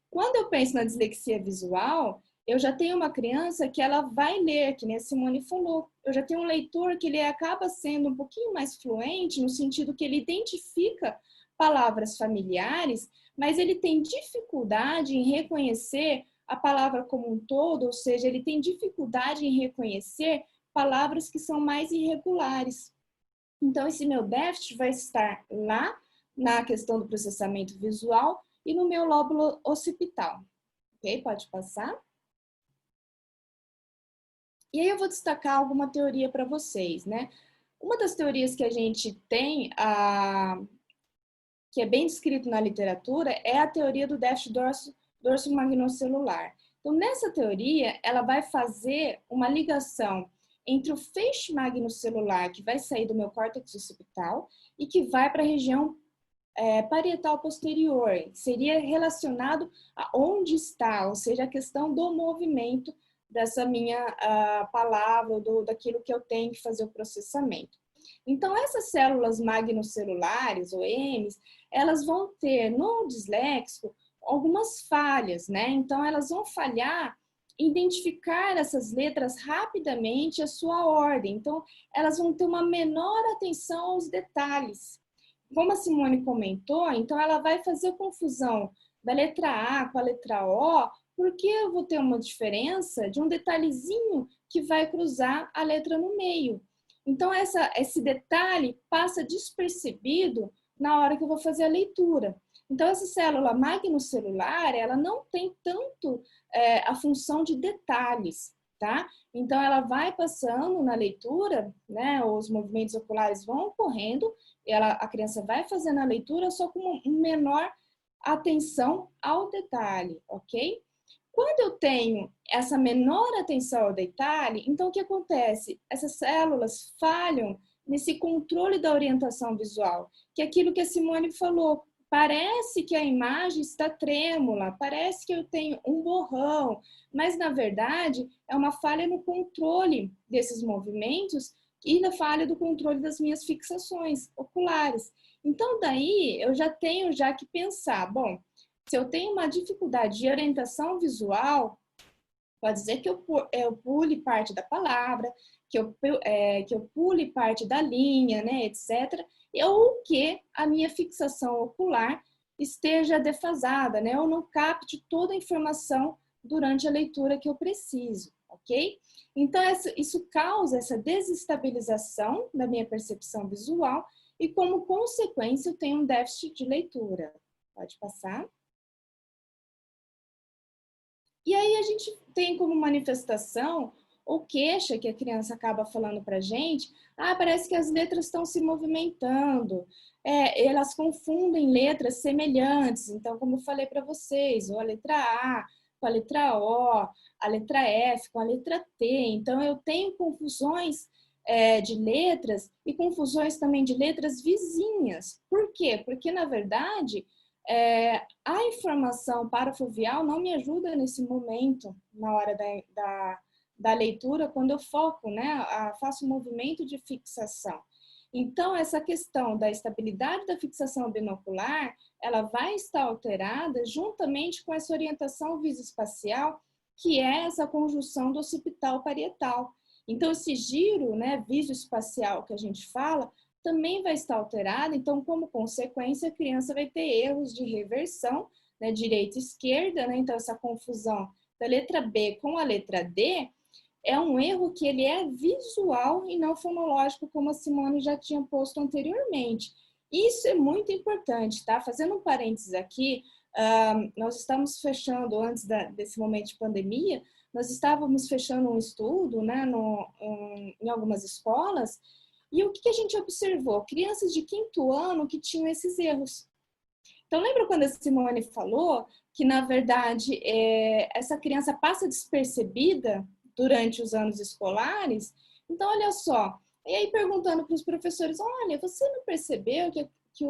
Quando eu penso na dislexia visual, eu já tenho uma criança que ela vai ler, que nem a Simone falou. Eu já tenho um leitor que ele acaba sendo um pouquinho mais fluente, no sentido que ele identifica palavras familiares, mas ele tem dificuldade em reconhecer a palavra como um todo, ou seja, ele tem dificuldade em reconhecer palavras que são mais irregulares. Então, esse meu déficit vai estar lá na questão do processamento visual e no meu lóbulo occipital. Ok? Pode passar. E aí eu vou destacar alguma teoria para vocês, né? Uma das teorias que a gente tem, que é bem descrito na literatura, é a teoria do déficit dorso-magnocelular. Então, nessa teoria, ela vai fazer uma ligação entre o feixe magnocelular, que vai sair do meu córtex occipital, e que vai para a região parietal posterior. Seria relacionado a onde está, ou seja, a questão do movimento dessa minha palavra, daquilo que eu tenho que fazer o processamento. Então, essas células magnocelulares, ou EMs, elas vão ter no disléxico algumas falhas, né? Então, elas vão falhar em identificar essas letras rapidamente a sua ordem. Então, elas vão ter uma menor atenção aos detalhes. Como a Simone comentou, então ela vai fazer confusão da letra A com a letra O, porque eu vou ter uma diferença de um detalhezinho que vai cruzar a letra no meio. Então, esse detalhe passa despercebido na hora que eu vou fazer a leitura. Então, essa célula magnocelular, ela não tem tanto a função de detalhes, tá? Então, ela vai passando na leitura, né? Os movimentos oculares vão ocorrendo, a criança vai fazendo a leitura só com menor atenção ao detalhe, ok? Quando eu tenho essa menor atenção ao detalhe, então o que acontece? Essas células falham nesse controle da orientação visual, que é aquilo que a Simone falou. Parece que a imagem está trêmula, parece que eu tenho um borrão, mas na verdade é uma falha no controle desses movimentos e na falha do controle das minhas fixações oculares. Então daí eu já tenho que pensar, bom, se eu tenho uma dificuldade de orientação visual, pode dizer que eu pule parte da palavra, que eu pule parte da linha, né, etc. Ou que a minha fixação ocular esteja defasada, né, ou não capte toda a informação durante a leitura que eu preciso, ok? Então, isso causa essa desestabilização da minha percepção visual e, como consequência, eu tenho um déficit de leitura. Pode passar. E aí a gente tem como manifestação ou queixa que a criança acaba falando para a gente, parece que as letras estão se movimentando, elas confundem letras semelhantes, então como eu falei para vocês, ou a letra A com a letra O, a letra F com a letra T, então eu tenho confusões de letras e confusões também de letras vizinhas. Por quê? Porque na verdade a informação parafoveal não me ajuda nesse momento, na hora da leitura, quando eu foco, né, faço um movimento de fixação. Então, essa questão da estabilidade da fixação binocular, ela vai estar alterada juntamente com essa orientação visoespacial, que é essa conjunção do occipital parietal. Então, esse giro, né, visoespacial que a gente fala, também vai estar alterada, então, como consequência, a criança vai ter erros de reversão, né, direita e esquerda, né, então essa confusão da letra B com a letra D é um erro que ele é visual e não fonológico, como a Simone já tinha posto anteriormente. Isso é muito importante, tá? Fazendo um parênteses aqui, nós estamos fechando, antes desse momento de pandemia, nós estávamos fechando um estudo, né, em algumas escolas. E o que a gente observou? Crianças de 5º ano que tinham esses erros. Então, lembra quando a Simone falou que, na verdade, essa criança passa despercebida durante os anos escolares? Então, olha só. E aí, perguntando para os professores, olha, você não percebeu que que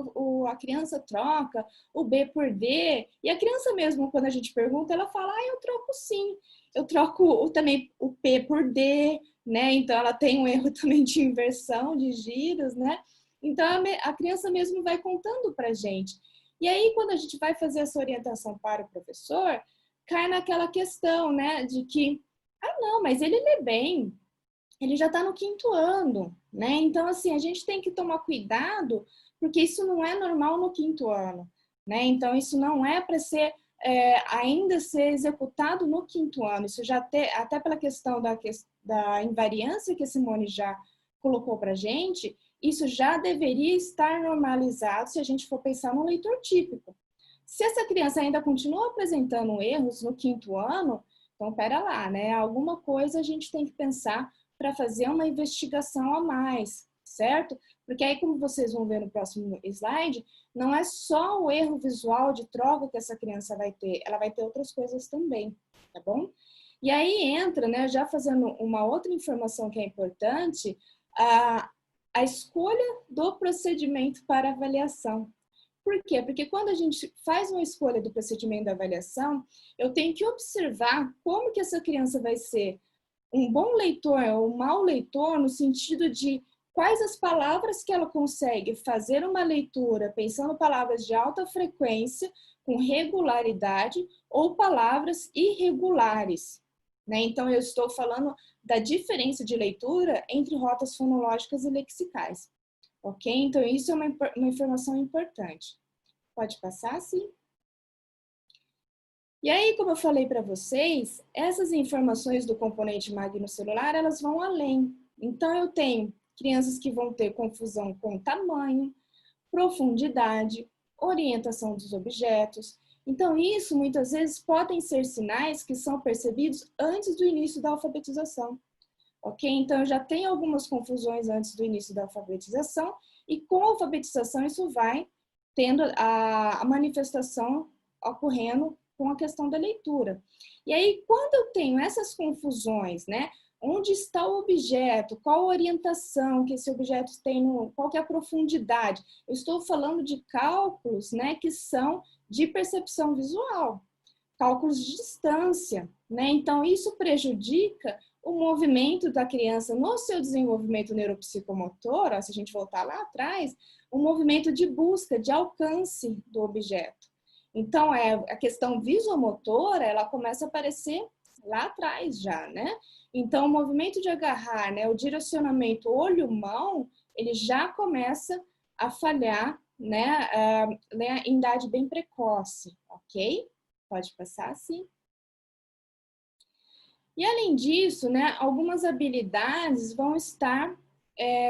a criança troca o B por D, e a criança mesmo, quando a gente pergunta, ela fala, eu troco sim, eu troco também o P por D, né? Então ela tem um erro também de inversão de giros, né? Então a criança mesmo vai contando pra gente. E aí, quando a gente vai fazer essa orientação para o professor, cai naquela questão, né, de que, não, mas ele lê bem, ele já está no 5º ano, né? Então, assim, a gente tem que tomar cuidado, porque isso não é normal no 5º ano, né? Então, isso não é para ser, ainda ser executado no 5º ano. Isso já até pela questão da invariância que a Simone já colocou para a gente, isso já deveria estar normalizado se a gente for pensar no leitor típico. Se essa criança ainda continua apresentando erros no 5º ano, então, pera lá, né? Alguma coisa a gente tem que pensar para fazer uma investigação a mais, certo? Porque aí, como vocês vão ver no próximo slide, não é só o erro visual de troca que essa criança vai ter, ela vai ter outras coisas também, tá bom? E aí entra, né, já fazendo uma outra informação que é importante, a escolha do procedimento para avaliação. Por quê? Porque quando a gente faz uma escolha do procedimento da avaliação, eu tenho que observar como que essa criança vai ser um bom leitor ou um mau leitor no sentido de quais as palavras que ela consegue fazer uma leitura pensando palavras de alta frequência, com regularidade, ou palavras irregulares, né? Então, eu estou falando da diferença de leitura entre rotas fonológicas e lexicais, ok? Então, isso é uma informação importante. Pode passar, sim? E aí, como eu falei para vocês, essas informações do componente magnocelular, elas vão além. Então, eu tenho crianças que vão ter confusão com tamanho, profundidade, orientação dos objetos. Então, isso muitas vezes podem ser sinais que são percebidos antes do início da alfabetização. Ok? Então, eu já tenho algumas confusões antes do início da alfabetização e com a alfabetização isso vai tendo a manifestação ocorrendo com a questão da leitura. E aí, quando eu tenho essas confusões, né? Onde está o objeto? Qual a orientação que esse objeto tem? Qual que é a profundidade? Eu estou falando de cálculos, né? Que são de percepção visual. Cálculos de distância, né? Então, isso prejudica o movimento da criança no seu desenvolvimento neuropsicomotor, ó, se a gente voltar lá atrás, o movimento de busca, de alcance do objeto. Então, a questão visomotora, ela começa a aparecer lá atrás já, né? Então, o movimento de agarrar, né, o direcionamento olho-mão, ele já começa a falhar, né, em idade bem precoce, ok? Pode passar, sim. E, além disso, né, algumas habilidades vão estar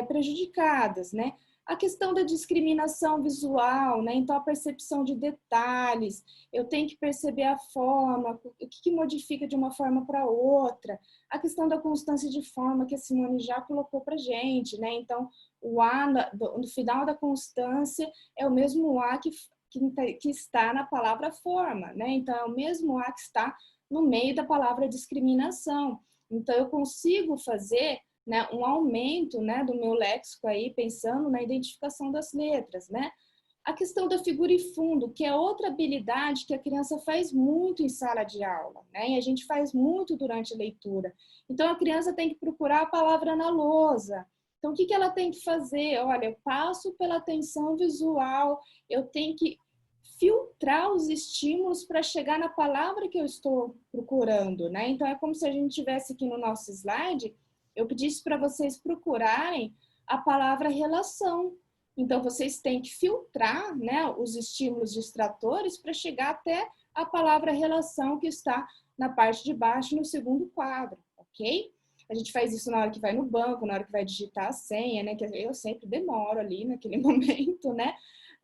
prejudicadas, né? A questão da discriminação visual, né? Então, a percepção de detalhes, eu tenho que perceber a forma, o que modifica de uma forma para outra. A questão da constância de forma, que a Simone já colocou para a gente, né? Então, o A no final da constância é o mesmo A que está na palavra forma, né? Então, é o mesmo A que está no meio da palavra discriminação. Então, eu consigo fazer, né, um aumento, né, do meu léxico aí, pensando na identificação das letras, né? A questão da figura e fundo, que é outra habilidade que a criança faz muito em sala de aula, né? E a gente faz muito durante a leitura. Então, a criança tem que procurar a palavra na lousa. Então, o que ela tem que fazer? Olha, eu passo pela atenção visual, eu tenho que filtrar os estímulos para chegar na palavra que eu estou procurando, né? Então, é como se a gente tivesse aqui no nosso slide, eu pedisse para vocês procurarem a palavra relação. Então, vocês têm que filtrar, né, os estímulos distratores para chegar até a palavra relação que está na parte de baixo, no segundo quadro, ok? A gente faz isso na hora que vai no banco, na hora que vai digitar a senha, né? Que eu sempre demoro ali naquele momento, né?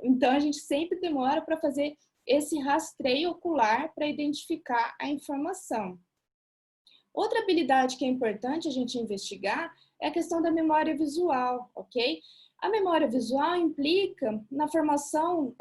Então, a gente sempre demora para fazer esse rastreio ocular para identificar a informação. Outra habilidade que é importante a gente investigar é a questão da memória visual, ok? A memória visual implica na formação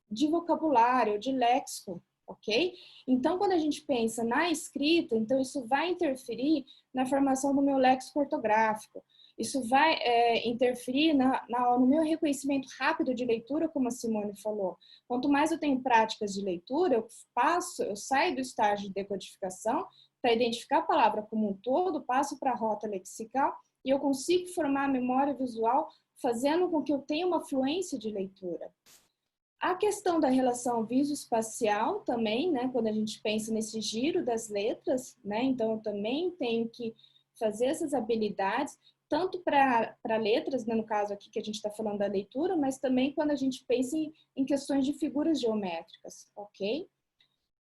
de vocabulário, de léxico, ok? Então, quando a gente pensa na escrita, então isso vai interferir na formação do meu léxico ortográfico. Isso vai interferir no meu reconhecimento rápido de leitura, como a Simone falou. Quanto mais eu tenho práticas de leitura, eu saio do estágio de decodificação para identificar a palavra como um todo, passo para a rota lexical e eu consigo formar a memória visual, fazendo com que eu tenha uma fluência de leitura. A questão da relação visoespacial também, né, quando a gente pensa nesse giro das letras, né, então eu também tenho que fazer essas habilidades, tanto para letras, né, no caso aqui que a gente está falando da leitura, mas também quando a gente pensa em questões de figuras geométricas, ok?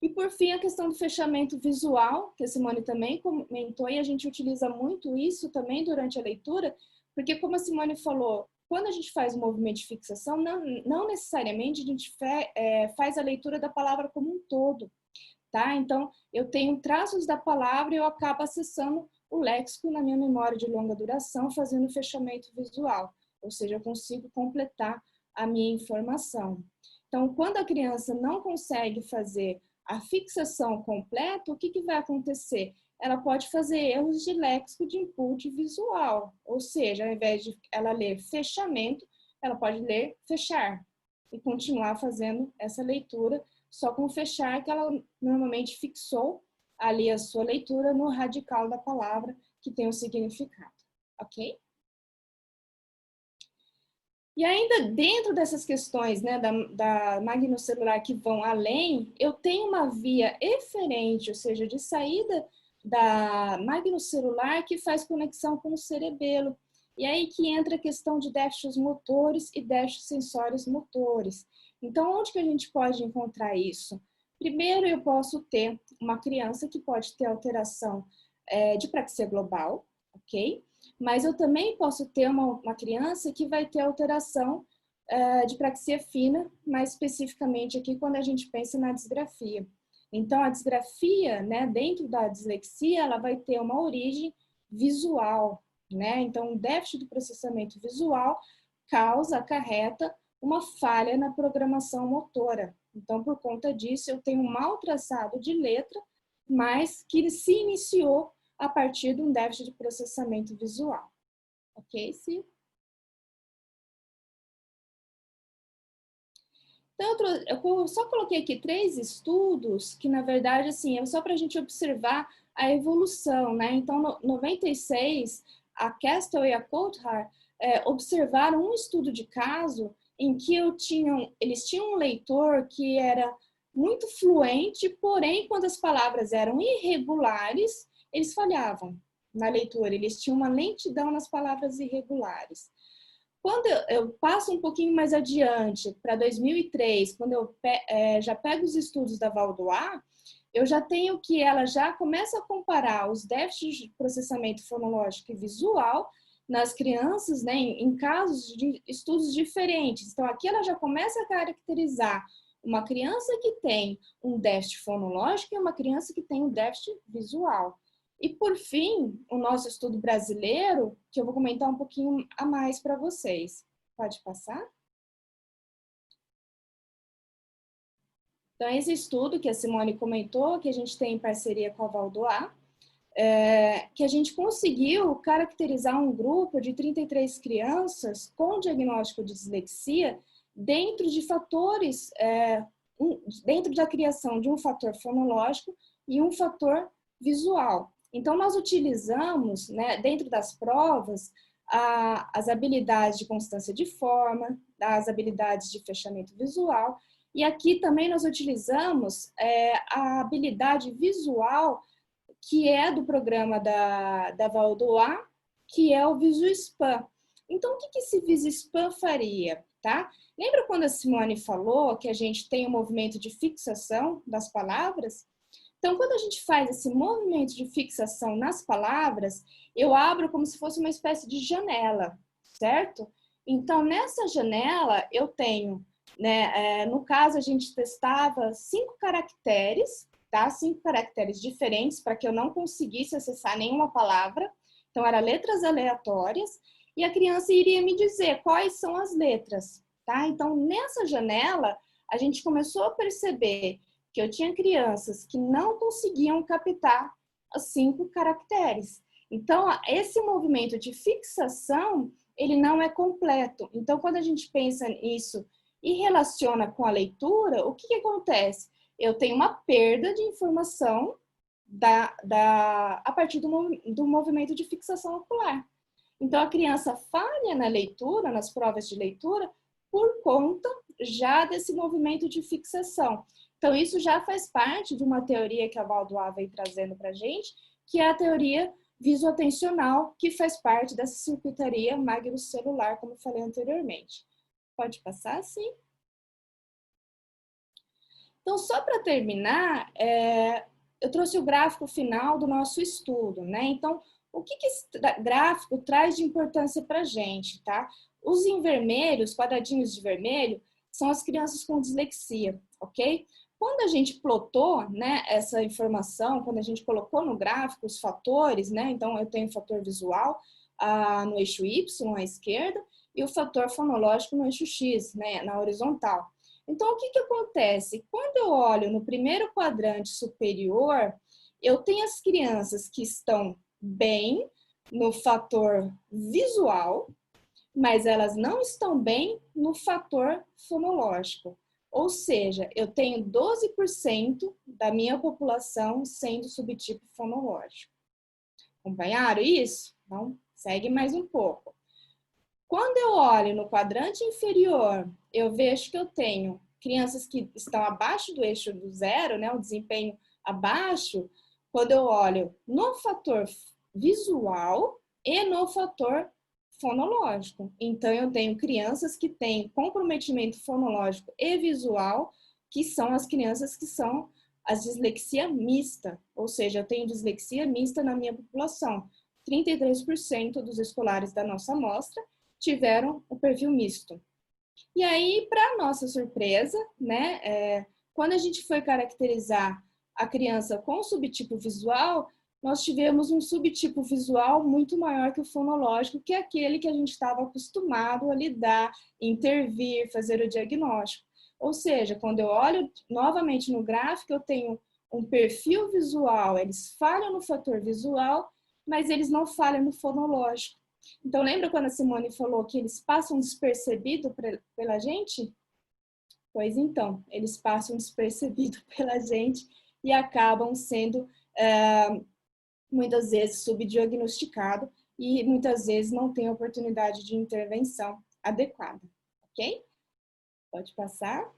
E por fim, a questão do fechamento visual, que a Simone também comentou, e a gente utiliza muito isso também durante a leitura, porque como a Simone falou, quando a gente faz um movimento de fixação, não necessariamente a gente faz a leitura da palavra como um todo, tá? Então, eu tenho traços da palavra e eu acabo acessando o léxico na minha memória de longa duração, fazendo o fechamento visual, ou seja, eu consigo completar a minha informação. Então, quando a criança não consegue fazer a fixação completa, o que vai acontecer? Ela pode fazer erros de léxico de input visual, ou seja, ao invés de ela ler fechamento, ela pode ler fechar e continuar fazendo essa leitura só com fechar, que ela normalmente fixou ali a sua leitura no radical da palavra que tem um significado, ok? E ainda dentro dessas questões, né, da magnocelular que vão além, eu tenho uma via eferente, ou seja, de saída da magnocelular que faz conexão com o cerebelo. E aí que entra a questão de déficits motores e déficits sensórios motores. Então, onde que a gente pode encontrar isso? Primeiro, eu posso ter uma criança que pode ter alteração de praxia global, ok? Mas eu também posso ter uma criança que vai ter alteração de praxia fina, mais especificamente aqui quando a gente pensa na disgrafia. Então, a disgrafia, né, dentro da dislexia, ela vai ter uma origem visual, né? Então, o déficit do processamento visual acarreta uma falha na programação motora. Então, por conta disso, eu tenho um mau traçado de letra, mas que se iniciou a partir de um déficit de processamento visual. Ok, Sim? Então, eu só coloquei aqui 3 estudos que, na verdade, assim, é só para a gente observar a evolução, né? Então, no 96, a Castle e a Coulthard observaram um estudo de caso em que eles tinham um leitor que era muito fluente, porém, quando as palavras eram irregulares, eles falhavam na leitura, eles tinham uma lentidão nas palavras irregulares. Quando eu passo um pouquinho mais adiante, para 2003, quando eu já pego os estudos da Vaudois, eu já tenho que ela já começa a comparar os déficits de processamento fonológico e visual nas crianças, né, em casos de estudos diferentes. Então, aqui ela já começa a caracterizar uma criança que tem um déficit fonológico e uma criança que tem um déficit visual. E, por fim, o nosso estudo brasileiro, que eu vou comentar um pouquinho a mais para vocês. Pode passar? Então, esse estudo que a Simone comentou, que a gente tem em parceria com a Vaudois, que a gente conseguiu caracterizar um grupo de 33 crianças com diagnóstico de dislexia dentro de fatores, dentro da criação de um fator fonológico e um fator visual. Então, nós utilizamos, né, dentro das provas, as habilidades de constância de forma, as habilidades de fechamento visual, e aqui também nós utilizamos a habilidade visual, que é do programa da Vaudois, que é o VisuSpan. Então, o que esse VisuSpan faria? Tá? Lembra quando a Simone falou que a gente tem um movimento de fixação das palavras? Então, quando a gente faz esse movimento de fixação nas palavras, eu abro como se fosse uma espécie de janela, certo? Então, nessa janela, eu tenho, né, no caso, a gente testava 5 caracteres, tá? 5 caracteres diferentes para que eu não conseguisse acessar nenhuma palavra. Então, eram letras aleatórias e a criança iria me dizer quais são as letras, tá? Então, nessa janela, a gente começou a perceber que eu tinha crianças que não conseguiam captar os 5 caracteres. Então, esse movimento de fixação, ele não é completo. Então, quando a gente pensa nisso e relaciona com a leitura, o que acontece? Eu tenho uma perda de informação a partir do movimento de fixação ocular. Então, a criança falha na leitura, nas provas de leitura, por conta já desse movimento de fixação. Então, isso já faz parte de uma teoria que a Vaudois vem trazendo para a gente, que é a teoria visoatencional, que faz parte dessa circuitaria magnocelular, como eu falei anteriormente. Pode passar, sim? Então, só para terminar, eu trouxe o gráfico final do nosso estudo, né? Então, o que esse gráfico traz de importância para a gente, tá? Os em vermelho, os quadradinhos de vermelho, são as crianças com dislexia, ok? Quando a gente plotou, né, essa informação, quando a gente colocou no gráfico os fatores, né? Então, eu tenho o fator visual no eixo Y, à esquerda, e o fator fonológico no eixo X, né, na horizontal. Então, o que acontece? Quando eu olho no primeiro quadrante superior, eu tenho as crianças que estão bem no fator visual, mas elas não estão bem no fator fonológico. Ou seja, eu tenho 12% da minha população sendo subtipo fonológico. Acompanharam isso? Então, segue mais um pouco. Quando eu olho no quadrante inferior, eu vejo que eu tenho crianças que estão abaixo do eixo do zero, né, o desempenho abaixo, quando eu olho no fator visual e no fator fonológico. Então, eu tenho crianças que têm comprometimento fonológico e visual, que são as crianças que são as dislexia mista, ou seja, eu tenho dislexia mista na minha população. 33% dos escolares da nossa amostra tiveram o perfil misto. E aí, para nossa surpresa, né, quando a gente foi caracterizar a criança com subtipo visual, nós tivemos um subtipo visual muito maior que o fonológico, que é aquele que a gente estava acostumado a lidar, intervir, fazer o diagnóstico. Ou seja, quando eu olho novamente no gráfico, eu tenho um perfil visual, eles falham no fator visual, mas eles não falham no fonológico. Então, lembra quando a Simone falou que eles passam despercebido pela gente? Pois então, eles passam despercebido pela gente e acabam sendo, muitas vezes, subdiagnosticado e muitas vezes não tem oportunidade de intervenção adequada, ok? Pode passar.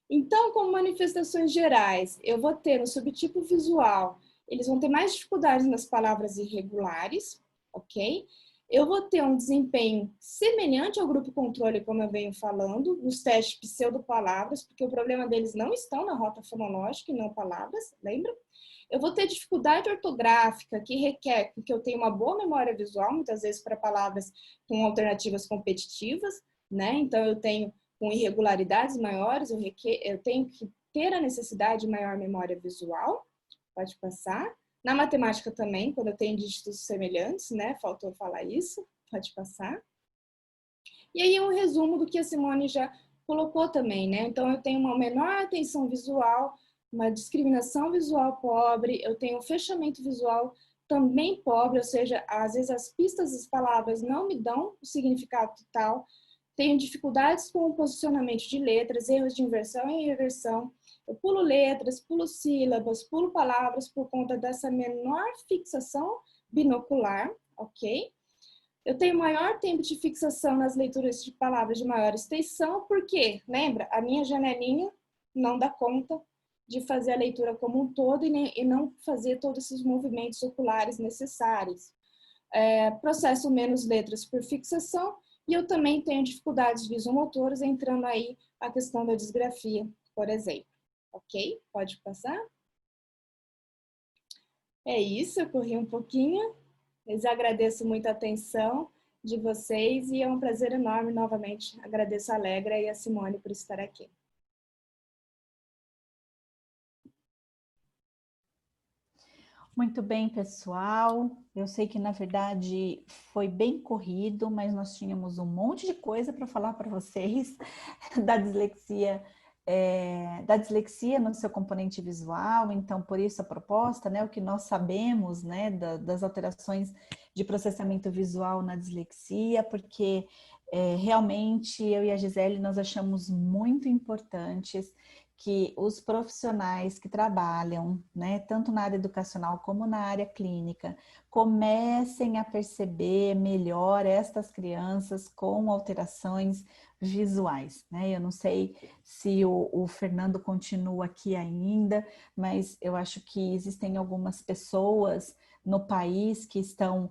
Então, como manifestações gerais, eu vou ter no subtipo visual, eles vão ter mais dificuldades nas palavras irregulares, ok? Eu vou ter um desempenho semelhante ao grupo controle, como eu venho falando, nos testes pseudopalavras, porque o problema deles não estão na rota fonológica e não palavras, lembra? Eu vou ter dificuldade ortográfica, que requer que eu tenha uma boa memória visual, muitas vezes para palavras com alternativas competitivas, né? Então, eu tenho com irregularidades maiores, eu tenho que ter a necessidade de maior memória visual. Pode passar. Na matemática também, quando eu tenho dígitos semelhantes, né? Faltou falar isso. Pode passar. E aí um resumo do que a Simone já colocou também, né? Então, eu tenho uma menor atenção visual, uma discriminação visual pobre, eu tenho um fechamento visual também pobre, ou seja, às vezes as pistas das palavras não me dão o significado total. Tenho dificuldades com o posicionamento de letras, erros de inversão e reversão. Eu pulo letras, pulo sílabas, pulo palavras por conta dessa menor fixação binocular, ok? Eu tenho maior tempo de fixação nas leituras de palavras de maior extensão, porque, lembra, a minha janelinha não dá conta de fazer a leitura como um todo e não fazer todos esses movimentos oculares necessários. Processo menos letras por fixação, e eu também tenho dificuldades visomotoras, entrando aí a questão da disgrafia, por exemplo. Ok? Pode passar? É isso, eu corri um pouquinho. Eu agradeço muito a atenção de vocês e é um prazer enorme novamente. Agradeço a Alegra e a Simone por estar aqui. Muito bem, pessoal. Eu sei que, na verdade, foi bem corrido, mas nós tínhamos um monte de coisa para falar para vocês da dislexia da dislexia no seu componente visual, então por isso a proposta, né, o que nós sabemos, né, das alterações de processamento visual na dislexia, porque realmente eu e a Gisele nós achamos muito importantes que os profissionais que trabalham, né, tanto na área educacional como na área clínica, comecem a perceber melhor estas crianças com alterações visuais, né? Eu não sei se o Fernando continua aqui ainda, mas eu acho que existem algumas pessoas no país que estão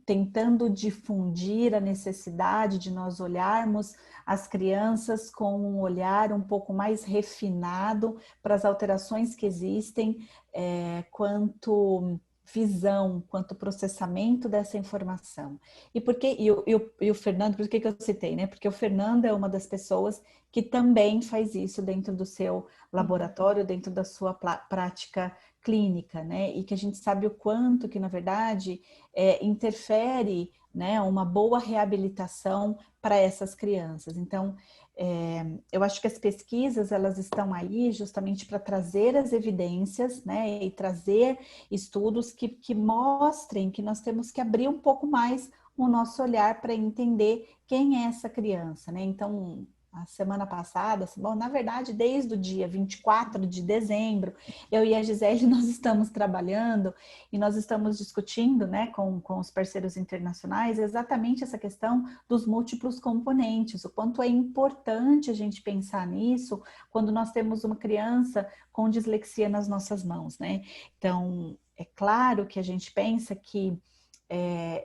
tentando difundir a necessidade de nós olharmos as crianças com um olhar um pouco mais refinado para as alterações que existem quanto visão, quanto processamento dessa informação. E o Fernando, por que eu citei, né? Porque o Fernando é uma das pessoas que também faz isso dentro do seu laboratório, dentro da sua prática clínica, né? E que a gente sabe o quanto que, na verdade, interfere, né, uma boa reabilitação para essas crianças. Então, eu acho que as pesquisas, elas estão aí justamente para trazer as evidências, né, e trazer estudos que mostrem que nós temos que abrir um pouco mais o nosso olhar para entender quem é essa criança, né? Então, a semana passada, bom, na verdade, desde o dia 24 de dezembro, eu e a Gisele, nós estamos trabalhando e nós estamos discutindo, né, com os parceiros internacionais exatamente essa questão dos múltiplos componentes, o quanto é importante a gente pensar nisso quando nós temos uma criança com dislexia nas nossas mãos, né? Então, é claro que a gente pensa que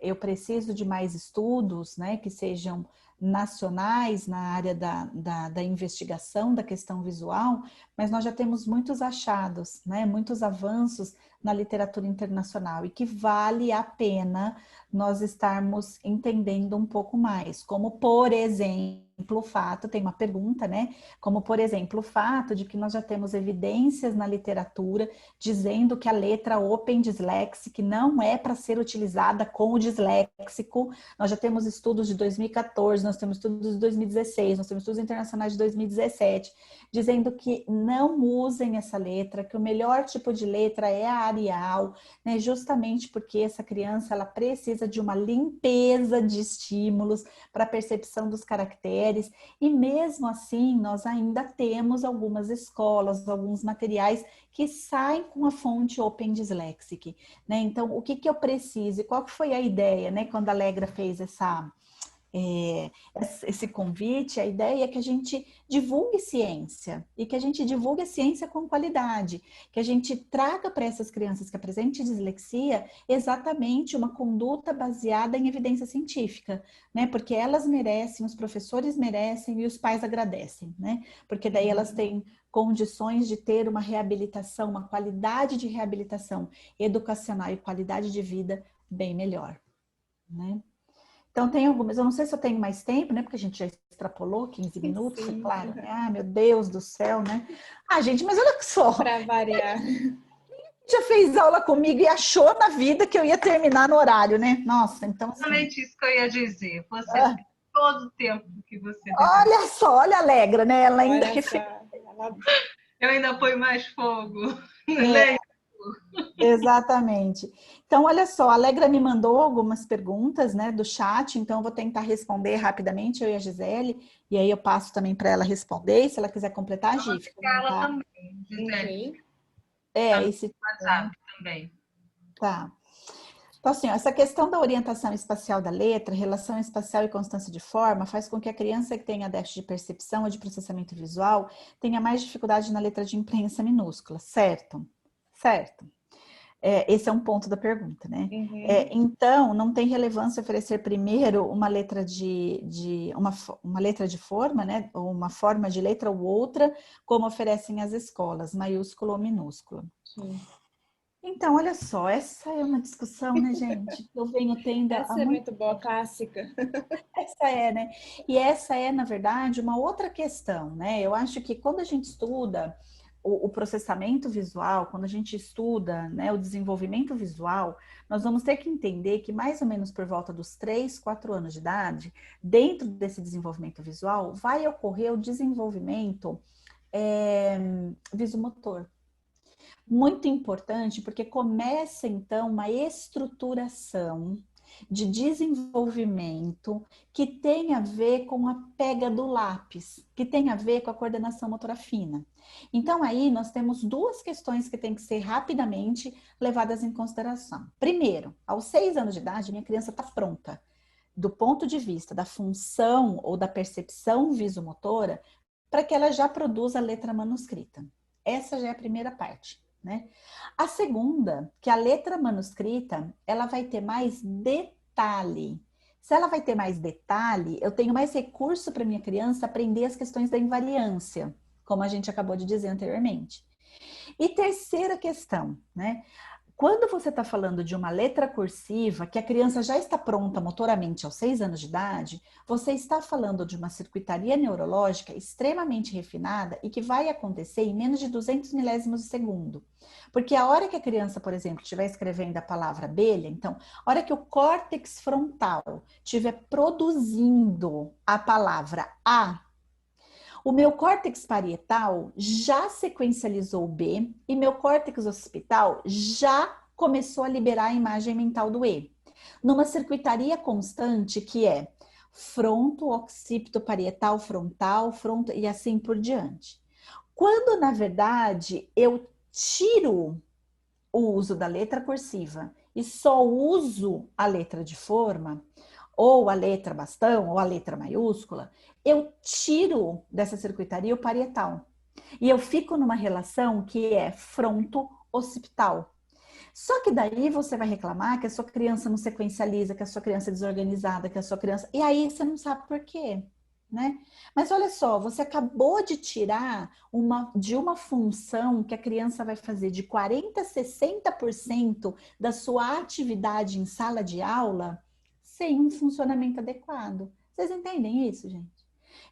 eu preciso de mais estudos, né, que sejam nacionais na área da investigação da questão visual, mas nós já temos muitos achados, né, muitos avanços na literatura internacional e que vale a pena nós estarmos entendendo um pouco mais, como por exemplo o fato, tem uma pergunta, né? Como, por exemplo, o fato de que nós já temos evidências na literatura dizendo que a letra Open Dyslexic não é para ser utilizada com o disléxico. Nós já temos estudos de 2014, nós temos estudos de 2016, nós temos estudos internacionais de 2017, dizendo que não usem essa letra, que o melhor tipo de letra é a Arial, né? Justamente porque essa criança ela precisa de uma limpeza de estímulos para a percepção dos caracteres. E mesmo assim, nós ainda temos algumas escolas, alguns materiais que saem com a fonte Open Dyslexic, né? Então, o que eu preciso? E qual que foi a ideia, né? Quando a Alegra fez esse convite, a ideia é que a gente divulgue ciência e que a gente divulgue a ciência com qualidade, que a gente traga para essas crianças que apresentem dislexia exatamente uma conduta baseada em evidência científica, né? Porque elas merecem, os professores merecem e os pais agradecem, né? Porque daí elas têm condições de ter uma reabilitação, uma qualidade de reabilitação educacional e qualidade de vida bem melhor, né? Então, tem algumas, eu não sei se eu tenho mais tempo, né? Porque a gente já extrapolou 15 minutos, Sim. claro, né? Ah, meu Deus do céu, né? Ah, gente, mas olha só. Para variar. Já fez aula comigo e achou na vida que eu ia terminar no horário, né? Nossa, então assim... Exatamente isso que eu ia dizer. Você tem todo o tempo que você deveria. Olha só, olha a Alegra, né? Ela ainda... Eu ainda ponho mais fogo. Né? Exatamente. Então, olha só, a Alegra me mandou algumas perguntas, né, do chat, então eu vou tentar responder rapidamente, eu e a Gisele, e aí eu passo também para ela responder, e se ela quiser completar, a Gi, fica à Ela vontade. também, Gisele. Esse WhatsApp também. Tá. Então, assim, ó, essa questão da orientação espacial da letra, relação espacial e constância de forma, faz com que a criança que tenha déficit de percepção ou de processamento visual tenha mais dificuldade na letra de imprensa minúscula, certo? Certo. Esse é um ponto da pergunta, né? Então, não tem relevância oferecer primeiro uma letra uma letra de forma, né? Ou uma forma de letra ou outra, como oferecem as escolas, maiúscula ou minúscula. Sim. Então, olha só, essa é uma discussão, né, gente? Eu venho tendo essa é muito boa, clássica. Essa é, né? E essa é, na verdade, uma outra questão, né? Eu acho que quando a gente estuda o processamento visual, quando a gente estuda, né, o desenvolvimento visual, nós vamos ter que entender que mais ou menos por volta dos 3, 4 anos de idade, dentro desse desenvolvimento visual, vai ocorrer o desenvolvimento visomotor. Muito importante, porque começa, então, uma estruturação de desenvolvimento que tem a ver com a pega do lápis, que tem a ver com a coordenação motora fina. Então, aí nós temos duas questões que têm que ser rapidamente levadas em consideração. Primeiro, aos 6 anos de idade, minha criança está pronta, do ponto de vista da função ou da percepção visomotora, para que ela já produza a letra manuscrita. Essa já é a primeira parte, né? A segunda, que a letra manuscrita, ela vai ter mais detalhe. Se ela vai ter mais detalhe, eu tenho mais recurso para minha criança aprender as questões da invariância, como a gente acabou de dizer anteriormente. E terceira questão, né? Quando você está falando de uma letra cursiva, que a criança já está pronta motoramente aos 6 anos de idade, você está falando de uma circuitaria neurológica extremamente refinada e que vai acontecer em menos de 200 milésimos de segundo. Porque a hora que a criança, por exemplo, estiver escrevendo a palavra abelha, então, a hora que o córtex frontal estiver produzindo a palavra A, o meu córtex parietal já sequencializou o B e meu córtex occipital já começou a liberar a imagem mental do E. Numa circuitaria constante que é fronto, occipito, parietal, frontal, fronto e assim por diante. Quando, na verdade, eu tiro o uso da letra cursiva e só uso a letra de forma, ou a letra bastão, ou a letra maiúscula, eu tiro dessa circuitaria o parietal. E eu fico numa relação que é fronto-occipital. Só que daí você vai reclamar que a sua criança não sequencializa, que a sua criança é desorganizada, que a sua criança... E aí você não sabe por quê, né? Mas olha só, você acabou de tirar de uma função que a criança vai fazer de 40% a 60% da sua atividade em sala de aula sem um funcionamento adequado. Vocês entendem isso, gente?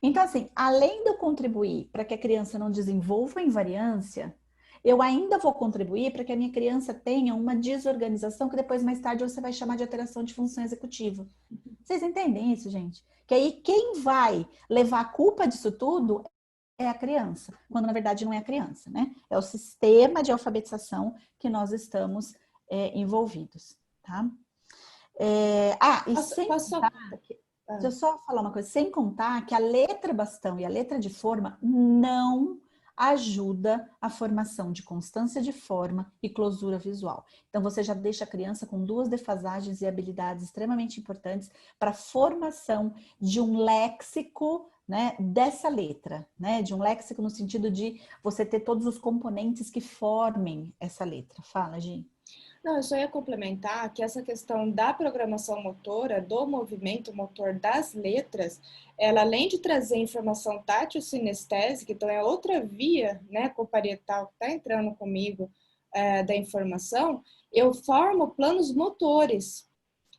Então, assim, além de eu contribuir para que a criança não desenvolva invariância, eu ainda vou contribuir para que a minha criança tenha uma desorganização que depois, mais tarde, você vai chamar de alteração de função executiva. Vocês entendem isso, gente? Que aí quem vai levar a culpa disso tudo é a criança, quando na verdade não é a criança, né? É o sistema de alfabetização que nós estamos envolvidos, tá? Deixa eu só falar uma coisa, sem contar que a letra bastão e a letra de forma não ajuda a formação de constância de forma e closura visual. Então, você já deixa a criança com 2 defasagens e habilidades extremamente importantes para a formação de um léxico, né, dessa letra, né, de um léxico no sentido de você ter todos os componentes que formem essa letra. Fala, Gi. Não, eu só ia complementar que essa questão da programação motora, do movimento motor das letras, ela além de trazer informação tátil sinestésica, então é outra via, né, coparietal que está entrando comigo da informação, eu formo planos motores.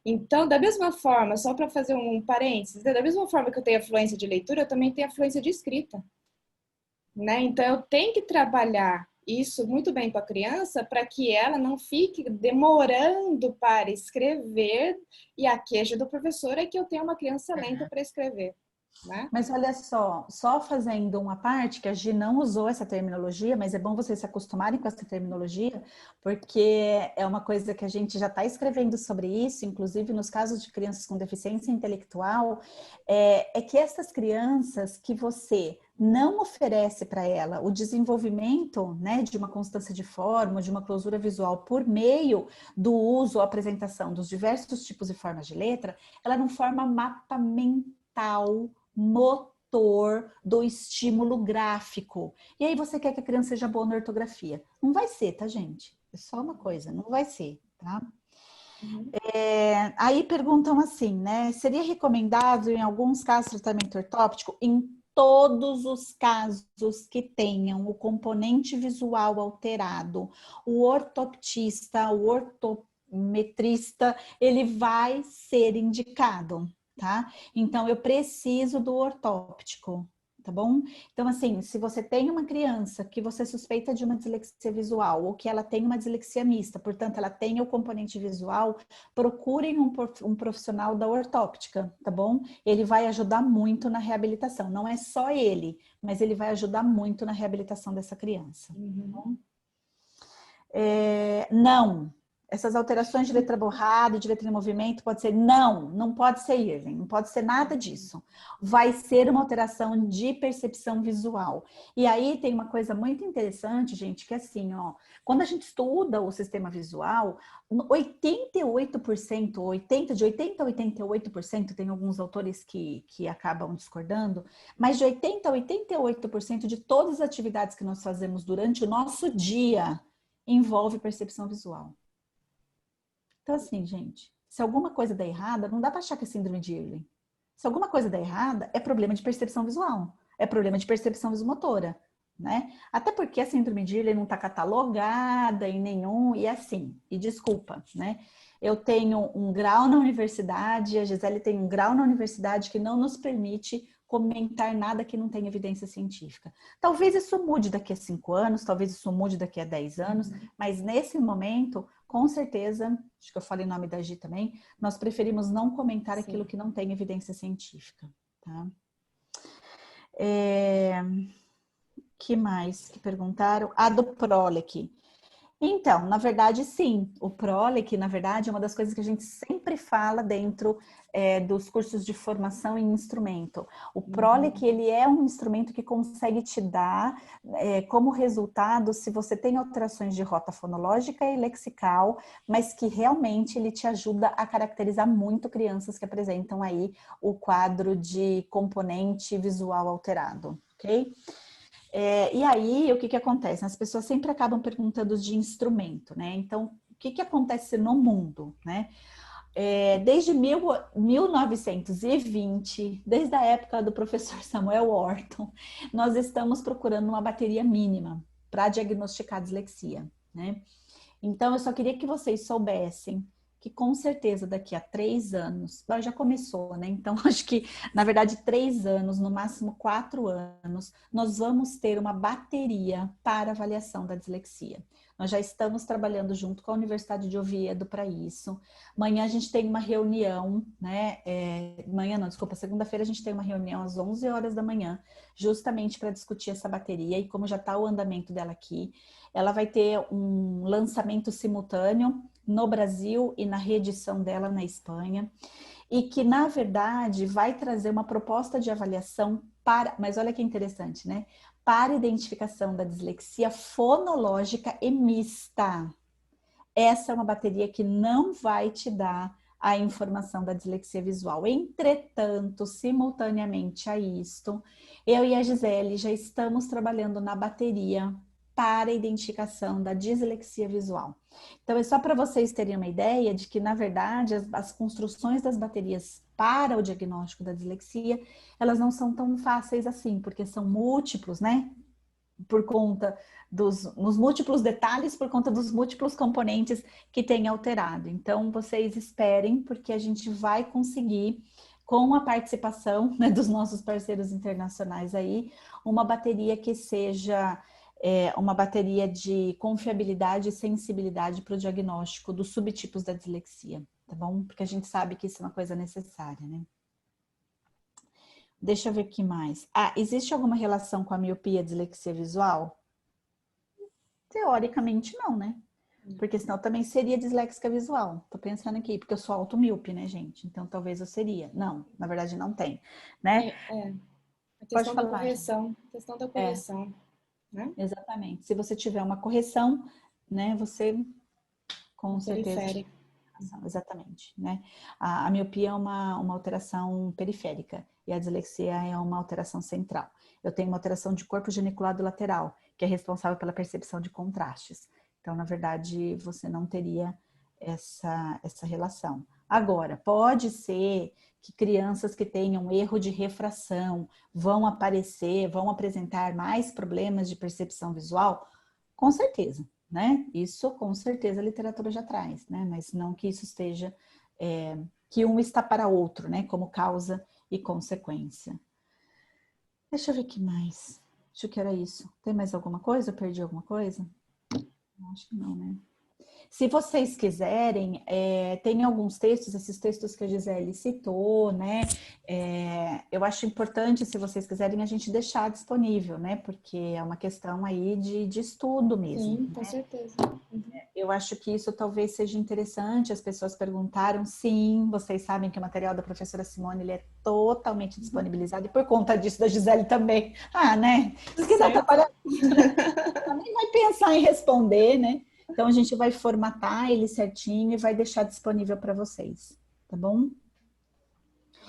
Então, da mesma forma, só para fazer um parênteses, da mesma forma que eu tenho a fluência de leitura, eu também tenho a fluência de escrita, né? Então, eu tenho que trabalhar isso muito bem com a criança para que ela não fique demorando para escrever, e a queixa do professor é que eu tenho uma criança lenta para escrever, né? Mas olha só fazendo uma parte que a Gi não usou essa terminologia, mas é bom vocês se acostumarem com essa terminologia, porque é uma coisa que a gente já está escrevendo sobre isso, inclusive nos casos de crianças com deficiência intelectual, é que essas crianças que você não oferece para ela o desenvolvimento, né, de uma constância de forma, de uma closura visual por meio do uso ou apresentação dos diversos tipos e formas de letra, ela não forma mapa mental, motor do estímulo gráfico. E aí você quer que a criança seja boa na ortografia. Não vai ser, tá, gente? É só uma coisa, não vai ser, tá? Uhum. Aí perguntam assim, né? Seria recomendado, em alguns casos, tratamento ortóptico? Em todos os casos que tenham o componente visual alterado, o ortoptista, o ortometrista, ele vai ser indicado, tá? Então, eu preciso do ortóptico, tá bom? Então, assim, se você tem uma criança que você suspeita de uma dislexia visual ou que ela tem uma dislexia mista, portanto, ela tem o componente visual, procurem um profissional da ortóptica, tá bom? Ele vai ajudar muito na reabilitação. Não é só ele, mas ele vai ajudar muito na reabilitação dessa criança. Tá bom? Não. Essas alterações de letra borrada, de letra em movimento, pode ser não pode ser Irving, não pode ser nada disso. Vai ser uma alteração de percepção visual. E aí tem uma coisa muito interessante, gente, que é assim, ó, quando a gente estuda o sistema visual, 88%, de 80% a 88%, tem alguns autores que acabam discordando, mas de 80% a 88% de todas as atividades que nós fazemos durante o nosso dia envolve percepção visual. Então, assim, gente, se alguma coisa der errada, não dá para achar que é síndrome de Irving. Se alguma coisa der errada, é problema de percepção visual, é problema de percepção visomotora, né? Até porque a síndrome de Irving não está catalogada em nenhum, e assim, e desculpa, né? Eu tenho um grau na universidade, a Gisele tem um grau na universidade que não nos permite comentar nada que não tenha evidência científica. Talvez isso mude daqui a 5 anos, talvez isso mude daqui a 10 anos, mas nesse momento, com certeza, acho que eu falei o nome da Gi também, nós preferimos não comentar aquilo que não tem evidência científica, tá? Que mais que perguntaram? A do Prolec. Então, na verdade, sim. O Prolec, na verdade, é uma das coisas que a gente sempre fala dentro dos cursos de formação em instrumento. O Prolec, ele é um instrumento que consegue te dar como resultado, se você tem alterações de rota fonológica e lexical, mas que realmente ele te ajuda a caracterizar muito crianças que apresentam aí o quadro de componente visual alterado, ok? E aí, o que acontece? As pessoas sempre acabam perguntando de instrumento, né? Então, o que acontece no mundo, né? Desde 1920, desde a época do professor Samuel Orton, nós estamos procurando uma bateria mínima para diagnosticar dislexia, né? Então, eu só queria que vocês soubessem que com certeza daqui a 3 anos, já começou, né? Então, acho que, na verdade, 3 anos, no máximo 4 anos, nós vamos ter uma bateria para avaliação da dislexia. Nós já estamos trabalhando junto com a Universidade de Oviedo para isso. Amanhã a gente tem uma reunião, né? Segunda-feira a gente tem uma reunião às 11 horas da manhã, justamente para discutir essa bateria e como já está o andamento dela aqui. Ela vai ter um lançamento simultâneo no Brasil e na reedição dela na Espanha, e que, na verdade, vai trazer uma proposta de avaliação mas olha que interessante, né? Para identificação da dislexia fonológica e mista. Essa é uma bateria que não vai te dar a informação da dislexia visual. Entretanto, simultaneamente a isto, eu e a Gisele já estamos trabalhando na bateria para a identificação da dislexia visual. Então, é só para vocês terem uma ideia de que, na verdade, as construções das baterias para o diagnóstico da dislexia, elas não são tão fáceis assim, porque são múltiplos, né? Por conta nos múltiplos detalhes, por conta dos múltiplos componentes que tem alterado. Então, vocês esperem, porque a gente vai conseguir, com a participação, né, dos nossos parceiros internacionais aí, uma bateria que seja uma bateria de confiabilidade e sensibilidade para o diagnóstico dos subtipos da dislexia, tá bom? Porque a gente sabe que isso é uma coisa necessária, né? Deixa eu ver o que mais. Existe alguma relação com a miopia e dislexia visual? Teoricamente não, né? Porque senão também seria disléxica visual. Tô pensando aqui, porque eu sou automíope, né, gente? Então talvez eu seria. Não, na verdade não tem, né? A questão da correção. A questão da correção, né? Exatamente. Se você tiver uma correção, né, você com certeza... Periférica. Exatamente, né? A miopia é uma alteração periférica e a dislexia é uma alteração central. Eu tenho uma alteração de corpo geniculado lateral, que é responsável pela percepção de contrastes. Então, na verdade, você não teria essa relação. Agora, pode ser que crianças que tenham erro de refração vão apresentar mais problemas de percepção visual? Com certeza. Né? Isso com certeza a literatura já traz, né? Mas não que isso esteja, que um está para outro, né? Como causa e consequência. Deixa eu ver o que mais. Acho que era isso. Tem mais alguma coisa? Eu perdi alguma coisa? Acho que não, né? Se vocês quiserem, tem alguns textos, esses textos que a Gisele citou, né? Eu acho importante, se vocês quiserem, a gente deixar disponível, né? Porque é uma questão aí de estudo mesmo. Sim, com certeza. Eu acho que isso talvez seja interessante. As pessoas perguntaram, sim, vocês sabem que o material da professora Simone ele é totalmente disponibilizado, e por conta disso da Gisele também. Ah, né? Isso que dá trabalho. Nem vai pensar em responder, né? Então a gente vai formatar ele certinho e vai deixar disponível para vocês, tá bom?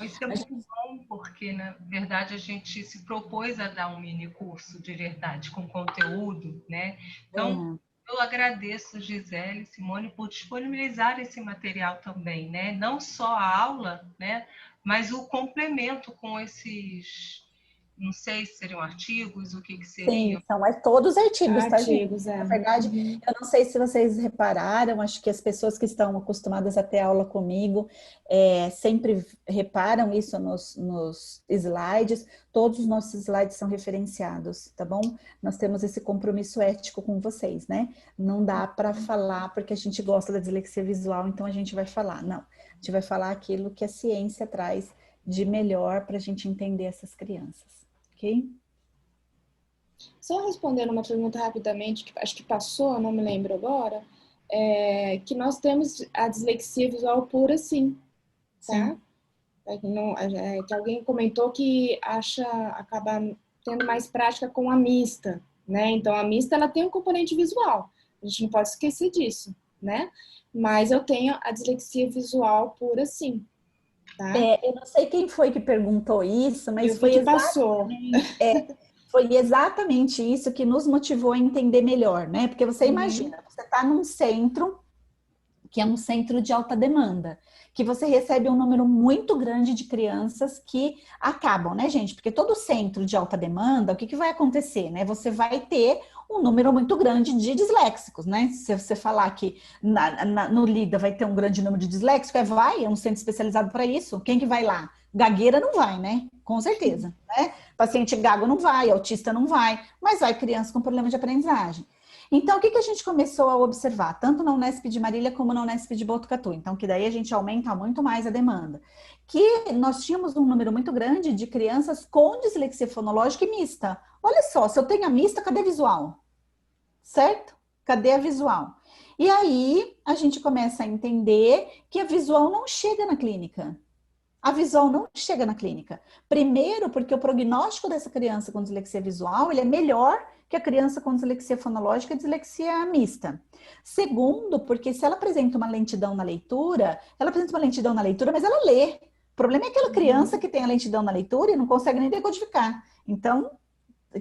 Isso é muito bom, porque, na verdade, a gente se propôs a dar um mini curso de verdade, com conteúdo, né? Então, eu agradeço, Gisele e Simone, por disponibilizar esse material também, né? Não só a aula, né? Mas o complemento com esses, não sei se seriam artigos, o que seriam. Sim, são todos artigos, tá, gente? Artigos, Na verdade, eu não sei se vocês repararam, acho que as pessoas que estão acostumadas a ter aula comigo sempre reparam isso nos slides. Todos os nossos slides são referenciados, tá bom? Nós temos esse compromisso ético com vocês, né? Não dá para falar porque a gente gosta da dislexia visual, então a gente vai falar. Não, a gente vai falar aquilo que a ciência traz de melhor para a gente entender essas crianças, ok? Só respondendo uma pergunta rapidamente, que acho que passou, não me lembro agora, que nós temos a dislexia visual pura, sim, tá? Que alguém comentou que acaba tendo mais prática com a mista, né? Então, a mista, ela tem um componente visual, a gente não pode esquecer disso, né? Mas eu tenho a dislexia visual pura, sim, tá? Eu não sei quem foi que perguntou isso, mas Eu vi que passou. Foi exatamente isso que nos motivou a entender melhor, né? Porque você imagina, você está num centro que é um centro de alta demanda, que você recebe um número muito grande de crianças que acabam, né, gente? Porque todo centro de alta demanda, o que vai acontecer, né? Você vai ter um número muito grande de disléxicos, né? Se você falar que no LIDA vai ter um grande número de disléxicos, é um centro especializado para isso. Quem que vai lá? Gagueira não vai, né? Com certeza, né? Paciente gago não vai, autista não vai, mas vai criança com problema de aprendizagem. Então, o que a gente começou a observar, tanto na Unesp de Marília como na Unesp de Botucatu? Então, que daí a gente aumenta muito mais a demanda. Que nós tínhamos um número muito grande de crianças com dislexia fonológica e mista. Olha só, se eu tenho a mista, cadê a visual? Certo? Cadê a visual? E aí, a gente começa a entender que a visual não chega na clínica. A visual não chega na clínica. Primeiro, porque o prognóstico dessa criança com dislexia visual ele é melhor que a criança com dislexia fonológica e dislexia mista. Segundo, porque se ela apresenta uma lentidão na leitura, mas ela lê. O problema é aquela criança que tem a lentidão na leitura e não consegue nem decodificar. Então,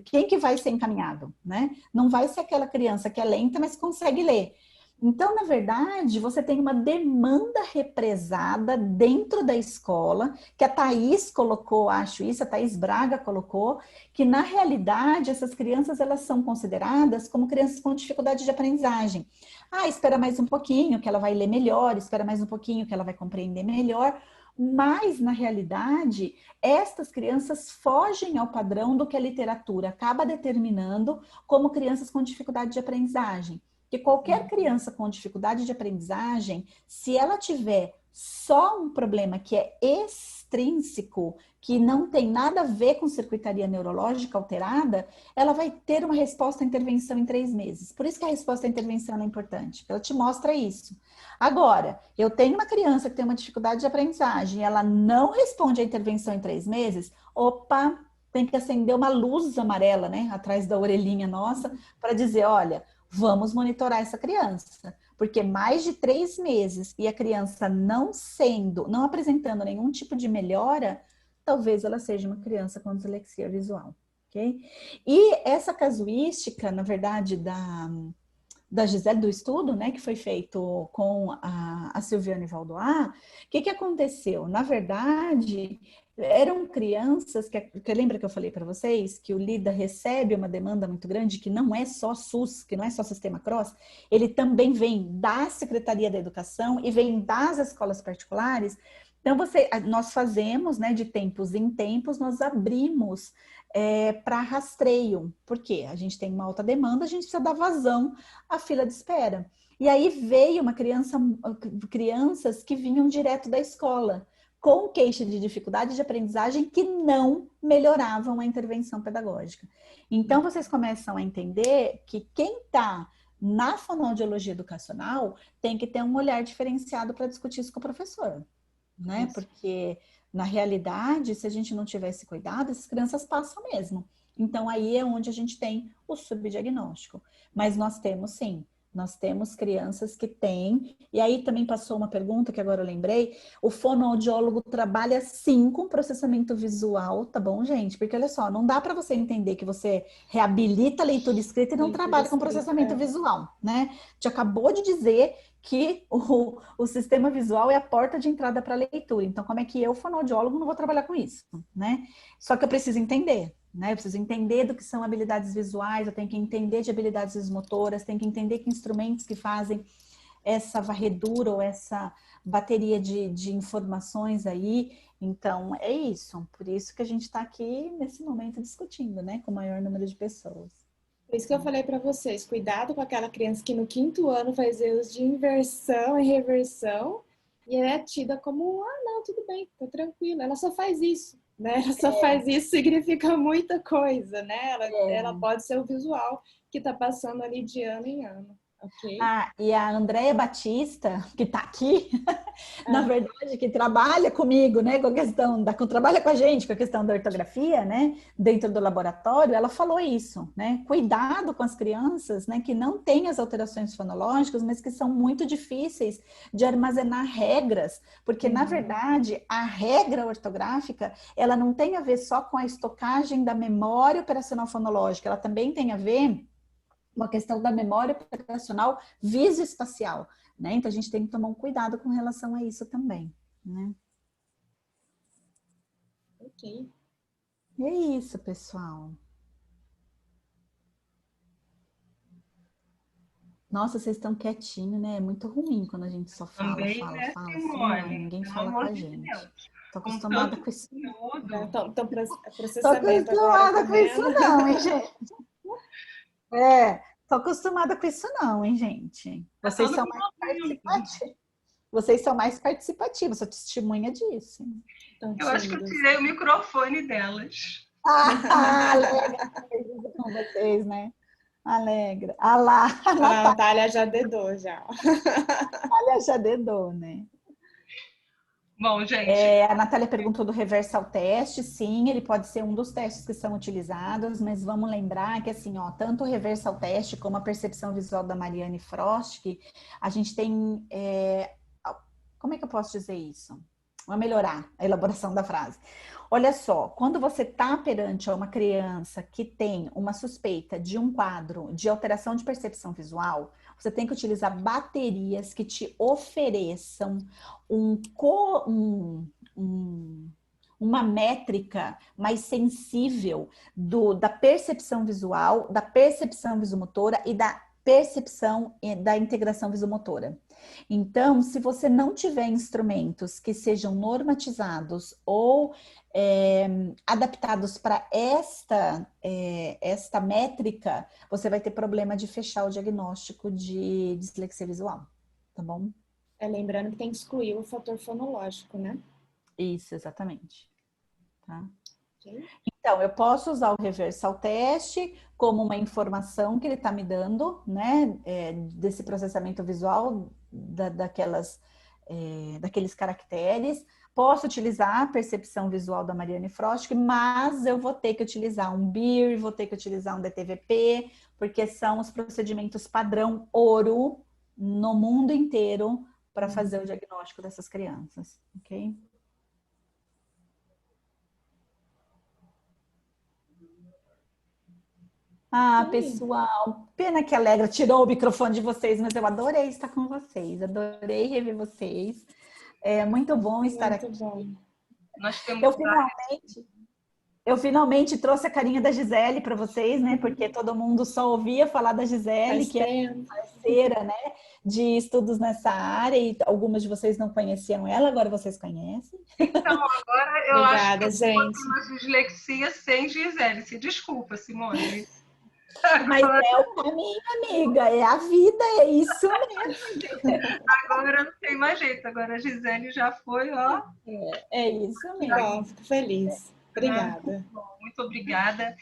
quem que vai ser encaminhado, né? Não vai ser aquela criança que é lenta, mas consegue ler. Então, na verdade, você tem uma demanda represada dentro da escola, que a Thaís colocou, acho isso, a Thaís Braga colocou, que na realidade essas crianças elas são consideradas como crianças com dificuldade de aprendizagem. Ah, espera mais um pouquinho que ela vai ler melhor, espera mais um pouquinho que ela vai compreender melhor, mas na realidade, estas crianças fogem ao padrão do que a literatura acaba determinando como crianças com dificuldade de aprendizagem. Que qualquer criança com dificuldade de aprendizagem, se ela tiver só um problema que é extrínseco, que não tem nada a ver com circuitaria neurológica alterada, ela vai ter uma resposta à intervenção em 3 meses. Por isso que a resposta à intervenção é importante, ela te mostra isso. Agora, eu tenho uma criança que tem uma dificuldade de aprendizagem, ela não responde à intervenção em 3 meses, opa, tem que acender uma luz amarela, né, atrás da orelhinha nossa, para dizer, olha, vamos monitorar essa criança, porque mais de 3 meses e a criança não apresentando nenhum tipo de melhora, talvez ela seja uma criança com dislexia visual, ok? E essa casuística, na verdade, da Gisele, do estudo, né, que foi feito com a Silviane Valdoá, o que aconteceu? Na verdade, eram crianças que lembra que eu falei para vocês que o LIDA recebe uma demanda muito grande, que não é só SUS, que não é só Sistema Cross, ele também vem da Secretaria da Educação e vem das escolas particulares, Então, nós fazemos, né, de tempos em tempos, nós abrimos para rastreio. Por quê? A gente tem uma alta demanda, a gente precisa dar vazão à fila de espera. E aí veio crianças que vinham direto da escola, com queixa de dificuldade de aprendizagem que não melhoravam a intervenção pedagógica. Então, vocês começam a entender que quem está na fonoaudiologia educacional tem que ter um olhar diferenciado para discutir isso com o professor, né? Isso. Porque, na realidade, se a gente não tiver esse cuidado, essas crianças passam mesmo. Então, aí é onde a gente tem o subdiagnóstico. Mas nós temos, sim, nós temos crianças que têm, e aí também passou uma pergunta que agora eu lembrei, o fonoaudiólogo trabalha sim com processamento visual, tá bom, gente? Porque olha só, não dá para você entender que você reabilita a leitura escrita e não trabalha com processamento visual, né? A gente acabou de dizer que o sistema visual é a porta de entrada para a leitura. Então, como é que eu, fonoaudiólogo, não vou trabalhar com isso, né? Só que eu preciso entender, né? Eu preciso entender do que são habilidades visuais, eu tenho que entender de habilidades motoras, tenho que entender que instrumentos que fazem essa varredura ou essa bateria de informações aí. Então, é isso. Por isso que a gente está aqui nesse momento discutindo, né? Com o maior número de pessoas. Por isso que eu falei para vocês, cuidado com aquela criança que no 5º ano faz erros de inversão e reversão e é tida como, não, tudo bem, tá tranquilo, ela só faz isso, né? Ela só faz isso significa muita coisa, né? Ela pode ser o visual que tá passando ali de ano em ano, ok? E a Andréia Batista, que está aqui, na verdade, que trabalha comigo, né, com a questão trabalha com a gente com a questão da ortografia, né, dentro do laboratório, ela falou isso, né, cuidado com as crianças, né, que não têm as alterações fonológicas, mas que são muito difíceis de armazenar regras, porque, na verdade, a regra ortográfica, ela não tem a ver só com a estocagem da memória operacional fonológica, ela também tem a ver uma questão da memória operacional visoespacial, né? Então, a gente tem que tomar um cuidado com relação a isso também, né? Ok. E é isso, pessoal. Nossa, vocês estão quietinhos, né? É muito ruim quando a gente só fala Também, né, assim, ó, Simone? ninguém Pelo fala com amor a de gente. Deus. Tô Com acostumada tanto com isso. conteúdo. Então, Tô processamento agora acostumada com isso também. não, hein, gente? Tô acostumada com isso não, hein, gente? Tá Vocês todo são mundo mais ouvindo. participativos. Vocês são mais participativos, sou testemunha disso. Tão Eu acho que eu tímidos. tirei o microfone delas. Alegra com vocês, né? Alegra. Ah lá, a A Natália já dedou, já. Natália já dedou, né? Bom, gente. A Natália perguntou do reversal teste. Sim, ele pode ser um dos testes que são utilizados, mas vamos lembrar que, assim, ó, tanto o reversal teste como a percepção visual da Mariane Frost, que a gente tem... como é que eu posso dizer isso? Vamos melhorar a elaboração da frase. Olha só, quando você está perante uma criança que tem uma suspeita de um quadro de alteração de percepção visual, você tem que utilizar baterias que te ofereçam uma métrica mais sensível da percepção visual, da percepção visomotora e da percepção da integração visomotora. Então, se você não tiver instrumentos que sejam normatizados ou adaptados para esta métrica, você vai ter problema de fechar o diagnóstico de dislexia visual, tá bom? Lembrando que tem que excluir o fator fonológico, né? Isso, exatamente. Tá? Okay. Então, eu posso usar o reversal teste como uma informação que ele está me dando, né, desse processamento visual daqueles caracteres. Posso utilizar a percepção visual da Mariane Frost, mas eu vou ter que utilizar um BIR, vou ter que utilizar um DTVP, porque são os procedimentos padrão ouro no mundo inteiro para fazer o diagnóstico dessas crianças, ok? Pessoal, pena que a Alegra tirou o microfone de vocês, mas eu adorei estar com vocês, adorei rever vocês. É muito bom estar aqui. Bom. Nós temos Eu finalmente... Eu finalmente trouxe a carinha da Gisele para vocês, né? Porque todo mundo só ouvia falar da Gisele, que é parceira, né, de estudos nessa área, e algumas de vocês não conheciam ela, agora vocês conhecem. Então, agora eu Obrigada, acho que eu gente. uma dislexia sem Gisele. Se desculpa, Simone. Mas é o caminho, amiga, é a vida, é isso mesmo. Agora não tem mais jeito, agora a Gisele já foi, ó. É isso Que mesmo. bom, fico feliz. Obrigada. Muito obrigada.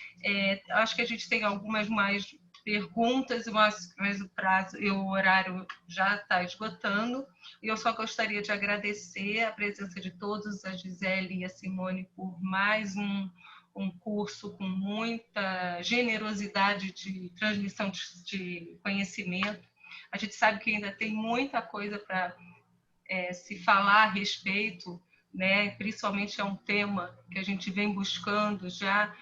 Acho que a gente tem algumas mais perguntas, mas o horário já está esgotando. E eu só gostaria de agradecer a presença de todos, a Gisele e a Simone, por mais um curso com muita generosidade de transmissão de conhecimento. A gente sabe que ainda tem muita coisa para se falar a respeito, né? Principalmente é um tema que a gente vem buscando já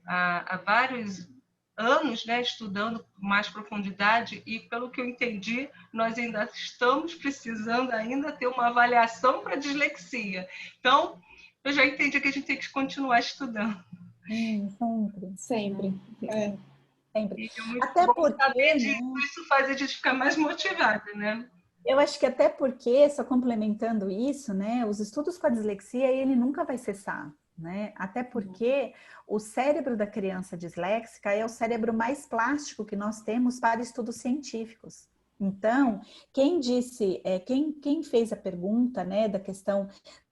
há vários anos, né? Estudando com mais profundidade, e pelo que eu entendi, nós ainda estamos precisando ainda ter uma avaliação para dislexia. Então, eu já entendi que a gente tem que continuar estudando. Sempre. Sempre. E Até porque, saber né? isso faz a gente ficar mais motivada, né? Eu acho que até porque, só complementando isso, né, os estudos com a dislexia, ele nunca vai cessar, né? Até porque o cérebro da criança disléxica é o cérebro mais plástico que nós temos para estudos científicos. Então, quem disse, quem fez a pergunta, né, da questão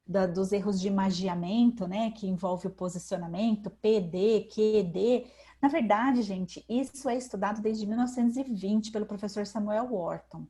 dos erros de imagiamento, né, que envolve o posicionamento, PD, QD, na verdade, gente, isso é estudado desde 1920 pelo professor Samuel Wharton.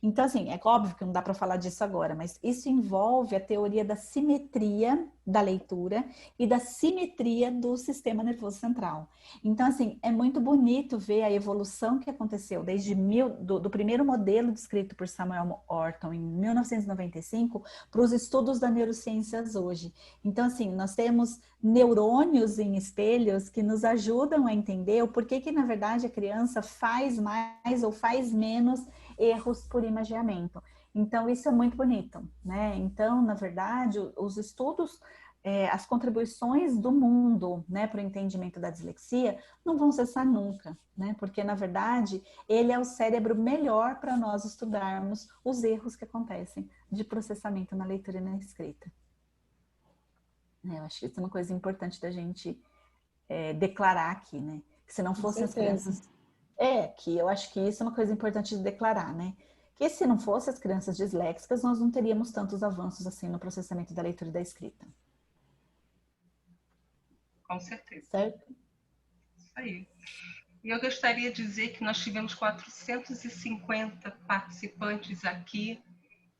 Então, assim, é óbvio que não dá para falar disso agora, mas isso envolve a teoria da simetria da leitura e da simetria do sistema nervoso central. Então, assim, é muito bonito ver a evolução que aconteceu desde do primeiro modelo descrito por Samuel Wharton em 1995 para os estudos da neurociências hoje. Então, assim, nós temos neurônios em espelhos que nos ajudam a entender o porquê que, na verdade, a criança faz mais ou faz menos erros por imagiamento. Então, isso é muito bonito, né? Então, na verdade, os estudos, as contribuições do mundo, né, para o entendimento da dislexia não vão cessar nunca, né? Porque, na verdade, ele é o cérebro melhor para nós estudarmos os erros que acontecem de processamento na leitura e na escrita. Eu acho que isso é uma coisa importante da gente declarar aqui, né? Que se não fossem as crianças... que eu acho que isso é uma coisa importante de declarar, né? Que se não fossem as crianças disléxicas, nós não teríamos tantos avanços assim no processamento da leitura e da escrita. Com certeza. Certo? Isso aí. E eu gostaria de dizer que nós tivemos 450 participantes aqui,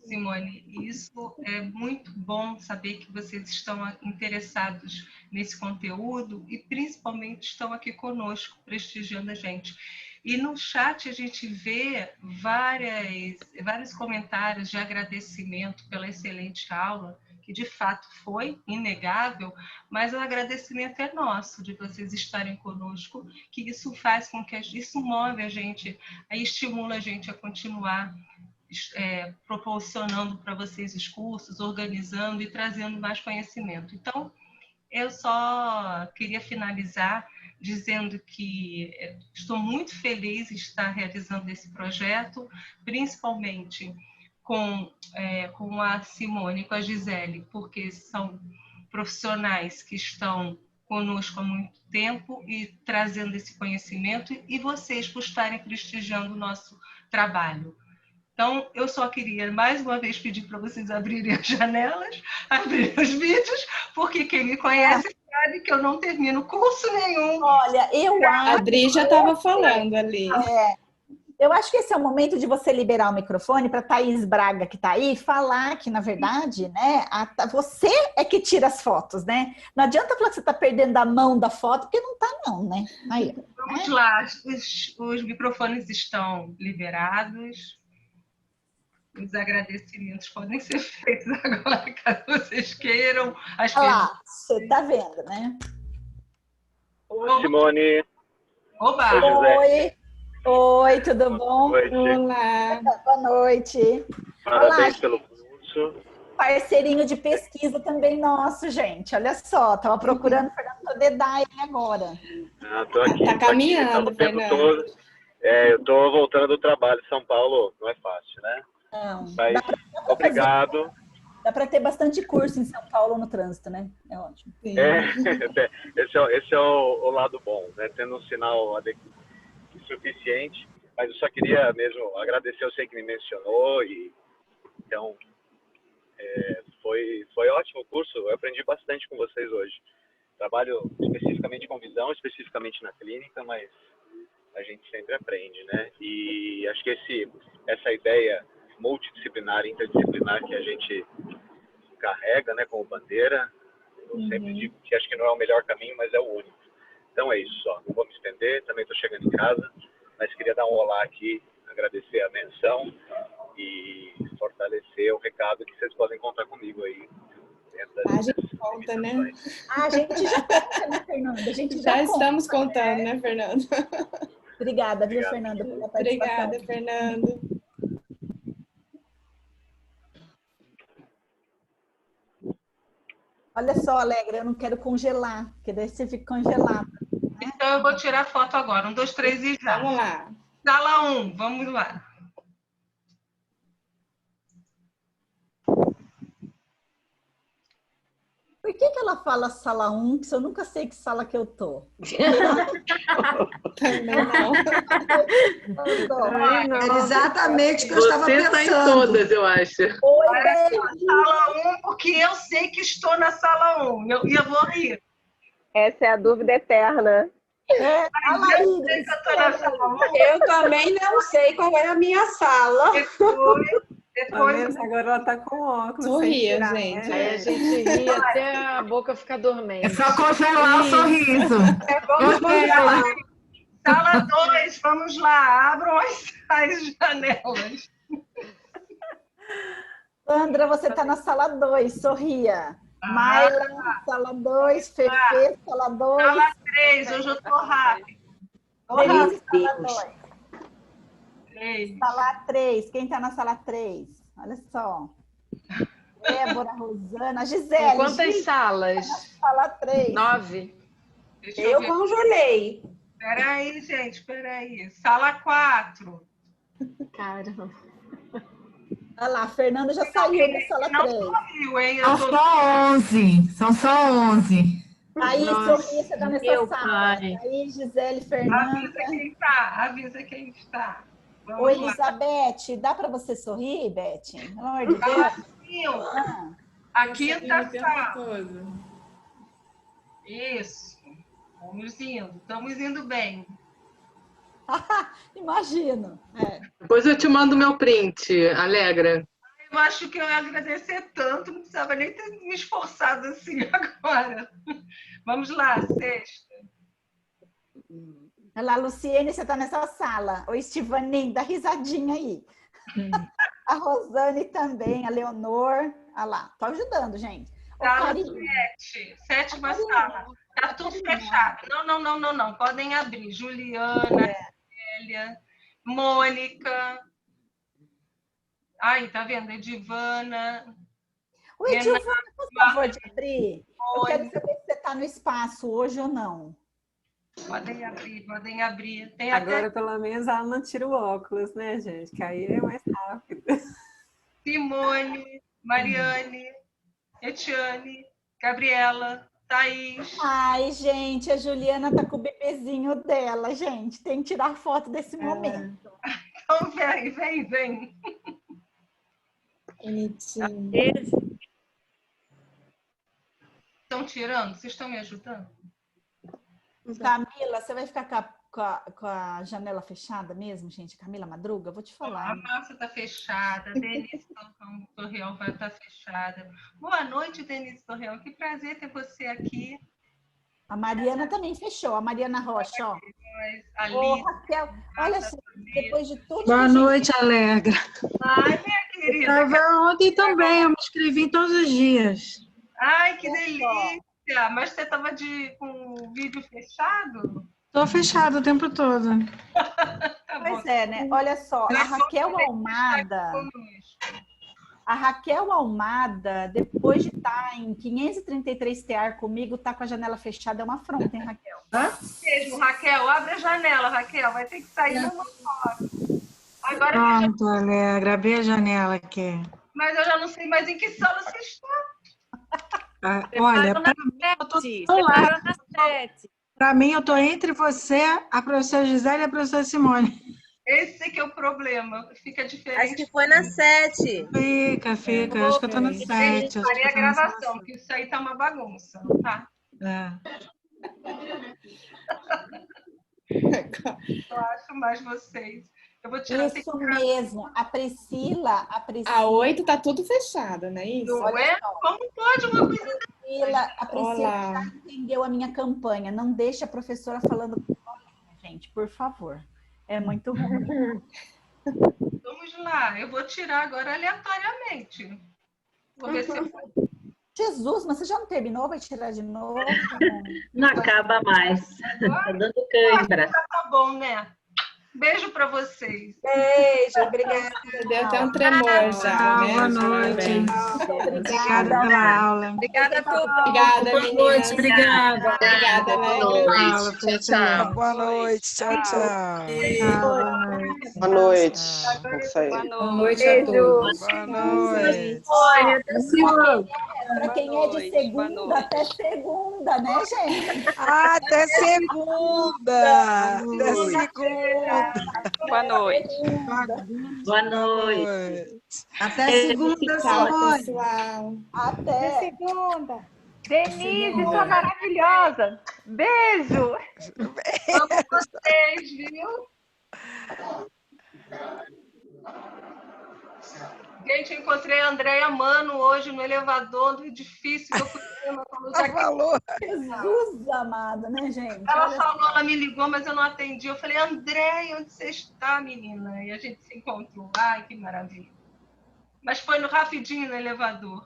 Simone. Isso é muito bom saber que vocês estão interessados nesse conteúdo e principalmente estão aqui conosco, prestigiando a gente. E no chat a gente vê vários comentários de agradecimento pela excelente aula, que de fato foi inegável, mas o agradecimento é nosso, de vocês estarem conosco, que isso faz com que isso move a gente, estimula a gente a continuar proporcionando para vocês os cursos, organizando e trazendo mais conhecimento. Então, eu só queria finalizar dizendo que estou muito feliz em estar realizando esse projeto, principalmente com a Simone e com a Gisele, porque são profissionais que estão conosco há muito tempo e trazendo esse conhecimento, e vocês por estarem prestigiando o nosso trabalho. Então, eu só queria, mais uma vez, pedir para vocês abrirem as janelas, abrirem os vídeos, porque quem me conhece sabe que eu não termino curso nenhum. Olha, eu acho... A Adri já estava falando ali. Eu acho que esse é o momento de você liberar o microfone para a Thaís Braga, que está aí, falar que, na verdade, né, você é que tira as fotos, né? Não adianta falar que você está perdendo a mão da foto, porque não está não, né? Aí, Vamos lá, os microfones estão liberados. Os agradecimentos podem ser feitos agora, caso vocês queiram. Olha lá, você está vendo, né? Oi, Simone. Oba! Oi, tudo bom? Olá. Boa noite. Parabéns pelo curso. Parceirinho de pesquisa também nosso, gente. Olha só, tava procurando o Fernando para dedar ele agora. Tô aqui. Tá caminhando, o tempo Fernando. todo. Eu tô voltando do trabalho em São Paulo, não é fácil, né? Não, Mas dá pra obrigado. Dá para ter bastante curso em São Paulo no trânsito, né? É ótimo. Esse é o lado bom, né? Tendo um sinal suficiente. Mas eu só queria mesmo agradecer, eu sei que me mencionou, e então foi ótimo o curso, eu aprendi bastante com vocês hoje. Trabalho especificamente com visão, especificamente na clínica, mas a gente sempre aprende, né? E acho que essa ideia multidisciplinar, interdisciplinar que a gente carrega, né, como bandeira, eu sempre digo que acho que não é o melhor caminho, mas é o único. Então é isso só, não vou me estender, também estou chegando em casa, mas queria dar um olá aqui, agradecer a menção e fortalecer o recado que vocês podem contar comigo aí. A gente conta, né? A gente já conta, né, Fernanda? A gente já estamos contando, né, Fernando? Obrigada, viu, Fernanda, pela participação. Obrigada, Fernando. Olha só, Alegra, eu não quero congelar, porque daí você fica congelado. Então eu vou tirar foto agora. 1, 2, 3 e já. Vamos lá. Sala 1, vamos lá. Por que ela fala sala 1, se eu nunca sei que sala que eu tô? Também não. Era exatamente o que eu estava pensando. Você está em todas, eu acho. Oi, Sala 1, porque eu sei que estou na sala 1. E eu vou rir. Essa é a dúvida eterna. Eu também não sei qual é a minha sala. Depois agora ela tá com óculos. Sorria, gente. Aí a gente ri até a boca ficar dormente. É só congelar o sorriso. Vamos congelar. Sala 2, vamos lá, abram as janelas. Sandra, você está na sala 2, sorria. Mayla, sala 2, Fefe, sala 2. Sala 3, hoje eu estou rápido. Denise, sala 2. 3. Sala 3, quem está na sala 3? Olha só. Débora, Rosana, Gisele. Quantas salas? Sala 3. 9. Eu congelei. Espera aí, gente, espera aí. Sala 4. Caramba. Olha lá, a Fernanda já saiu da sala 3. Não sorriu, hein? São só 11. São só 11. Aí, sorria, você está nessa meu sala. pai. Aí, Gisele, Fernanda. Avisa quem está, avisa quem está. Vamos Oi, lá. Elizabeth, dá para você sorrir, Beth? Pelo amor de Deus. A quinta sala. Isso. Estamos indo bem. Imagino. Depois eu te mando meu print, Alegra. Eu acho que eu ia agradecer tanto, não precisava nem ter me esforçado assim agora. Vamos lá, sexta. Olha lá, Luciene, você está nessa sala. Oi, Estivaninho, dá risadinha aí. A Rosane também, a Leonor. Olha lá, tô ajudando, gente. Sala 7, sétima sala. Tá tudo fechado. Não. Podem abrir. Juliana, Célia, Mônica. Aí, tá vendo? Edivana. Oi, Edivana, por favor, de abrir. Eu quero saber se você está no espaço hoje ou não. Podem abrir. Tem Agora, até pelo menos, ela não tira o óculos, né, gente? Que aí é mais rápido. Simone, Mariane, Etiane, Gabriela, Thaís. Ai, gente, a Juliana tá com o bebezinho dela, gente. Tem que tirar foto desse momento. Então, vem. Bonitinho. Estão tirando? Vocês estão me ajudando? Camila, você vai ficar com a janela fechada mesmo, gente? Camila Madruga, vou te falar. A massa está fechada, Denise Torreal vai estar fechada. Boa noite, Denise Torreal. Que prazer ter você aqui. A Mariana também fechou, a Mariana Rocha, ó. A Ô, Raquel, olha só, depois de tudo. Boa noite, Alegra. Ai, minha querida. Estava ontem também, eu me inscrevi todos os dias. Ai, que delícia. Mas você estava com o vídeo fechado? Estou fechado o tempo todo. Pois é, né? Olha só, a Raquel Almada. A Raquel Almada, depois de estar em 533 TR comigo, está com a janela fechada. É uma afronta, hein, Raquel? Mesmo, Raquel, abre a janela, Raquel, vai ter que sair uma fora. Agora Pronto, Alegra, abri a janela aqui. Mas eu já não sei mais em que sala você está. Olha, para mim, eu estou entre você, a professora Gisele e a professora Simone. Esse que é o problema. Fica diferente. Acho que foi na 7. Fica. Acho que eu estou na 7. Parei a gravação, porque isso aí tá uma bagunça, tá? Eu acho mais vocês. Eu vou tirar isso mesmo. A Priscila... A 8 tá tudo fechado, não é isso? Não é? Como pode uma coisa... A Priscila já entendeu a minha campanha. Não deixa a professora falando... Gente, por favor. É muito ruim. Vamos lá. Eu vou tirar agora aleatoriamente. Vou ver se eu... Jesus, mas você já não terminou? Vai tirar de novo? Não acaba mais. Tá dando cãibra. Tá bom, né? Beijo para vocês. Beijo, obrigada. Deu até um tremor já, né? Boa noite. Obrigada pela aula. Obrigada a todos. Obrigada, boa noite, obrigada. Obrigada, Alegra. Tchau. Boa noite. Tchau, tchau. Boa noite. Boa noite a todos. Boa noite. Para quem é de segunda, até segunda, né, gente? Até segunda. Até segunda. Boa noite. Boa noite. Até segunda, pessoal. Até segunda. Denise, sua maravilhosa. Beijo. Amo vocês, viu? Gente, eu encontrei a Andréia Mano hoje no elevador do edifício que eu fui falou. Jesus amado, né, gente? Ela falou, ela me ligou, mas eu não atendi. Eu falei, Andréia, onde você está, menina? E a gente se encontrou. Ai, que maravilha. Mas foi rapidinho no elevador.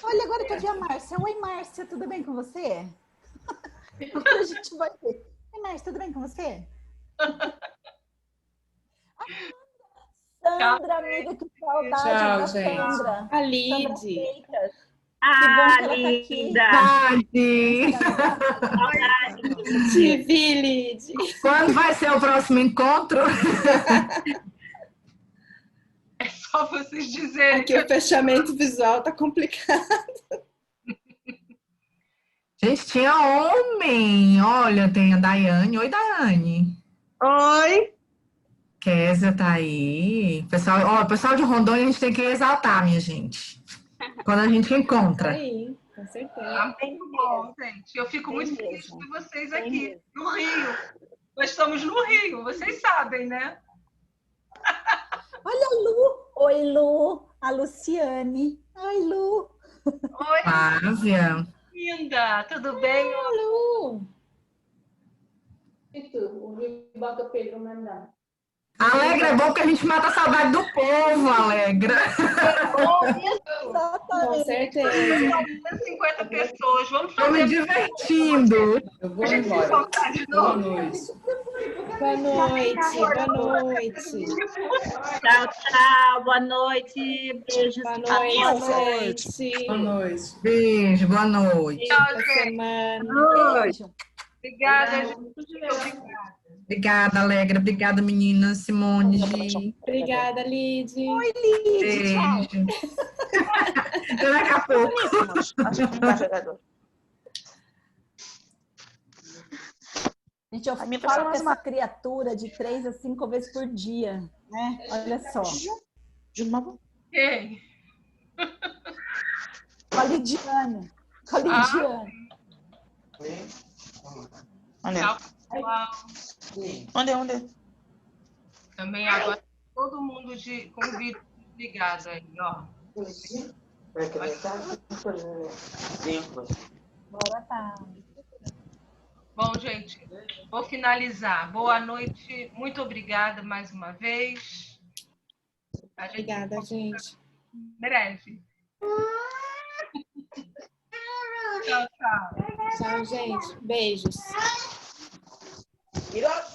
Olha, agora que eu vi a Márcia. Oi, Márcia, tudo bem com você? Agora a gente vai ver. Oi, Márcia, tudo bem com você? Sandra, amiga, que saudade da Sandra. A Lid. Linda. Te vi, Lid. Quando vai ser o próximo encontro? É só vocês dizerem. Aqui o fechamento visual tá complicado. Gente, tinha homem. Olha, tem a Daiane. Oi, Daiane. Oi. Kézia tá aí. Pessoal, pessoal de Rondônia a gente tem que exaltar, minha gente. Quando a gente encontra. Aí, com certeza. Muito bom, gente. Eu fico muito feliz de vocês aqui, no Rio. Nós estamos no Rio, vocês sabem, né? Olha a Lu. Oi, Lu. A Luciane. Oi, Lu. Oi, Flávia. linda. Tudo bem? Lu. Alegra, é bom que a gente mata a saudade do povo, Alegra. Com certeza. 50 pessoas. Vamos Estou me fazer. divertindo. A gente se encontrar de novo. Boa noite. Boa noite. Tchau, tchau. Boa noite. Beijos. Boa noite, gente. Boa noite. Beijo, boa noite. Tchau, Boa gente. semana. Beijo. Obrigada, gente. Obrigada. Obrigada, Alegra. Obrigada, meninas. Simone, Gi. Obrigada, Lid. Oi, Lid. Tchau. Beijo. Até daqui a pouco. Gente, eu falo com essa criatura de 3 a 5 vezes por dia, né? Olha só. Quem? Com a Lidiane. Com a Lidiane. Tchau, pessoal. Onde? Também agora todo mundo de convite ligado aí, ó. Bora tá. Bom, gente, vou finalizar. Boa noite, muito obrigada mais uma vez. Obrigada, gente. Breve. Tchau, tchau. Tchau, gente. Beijos. Mira.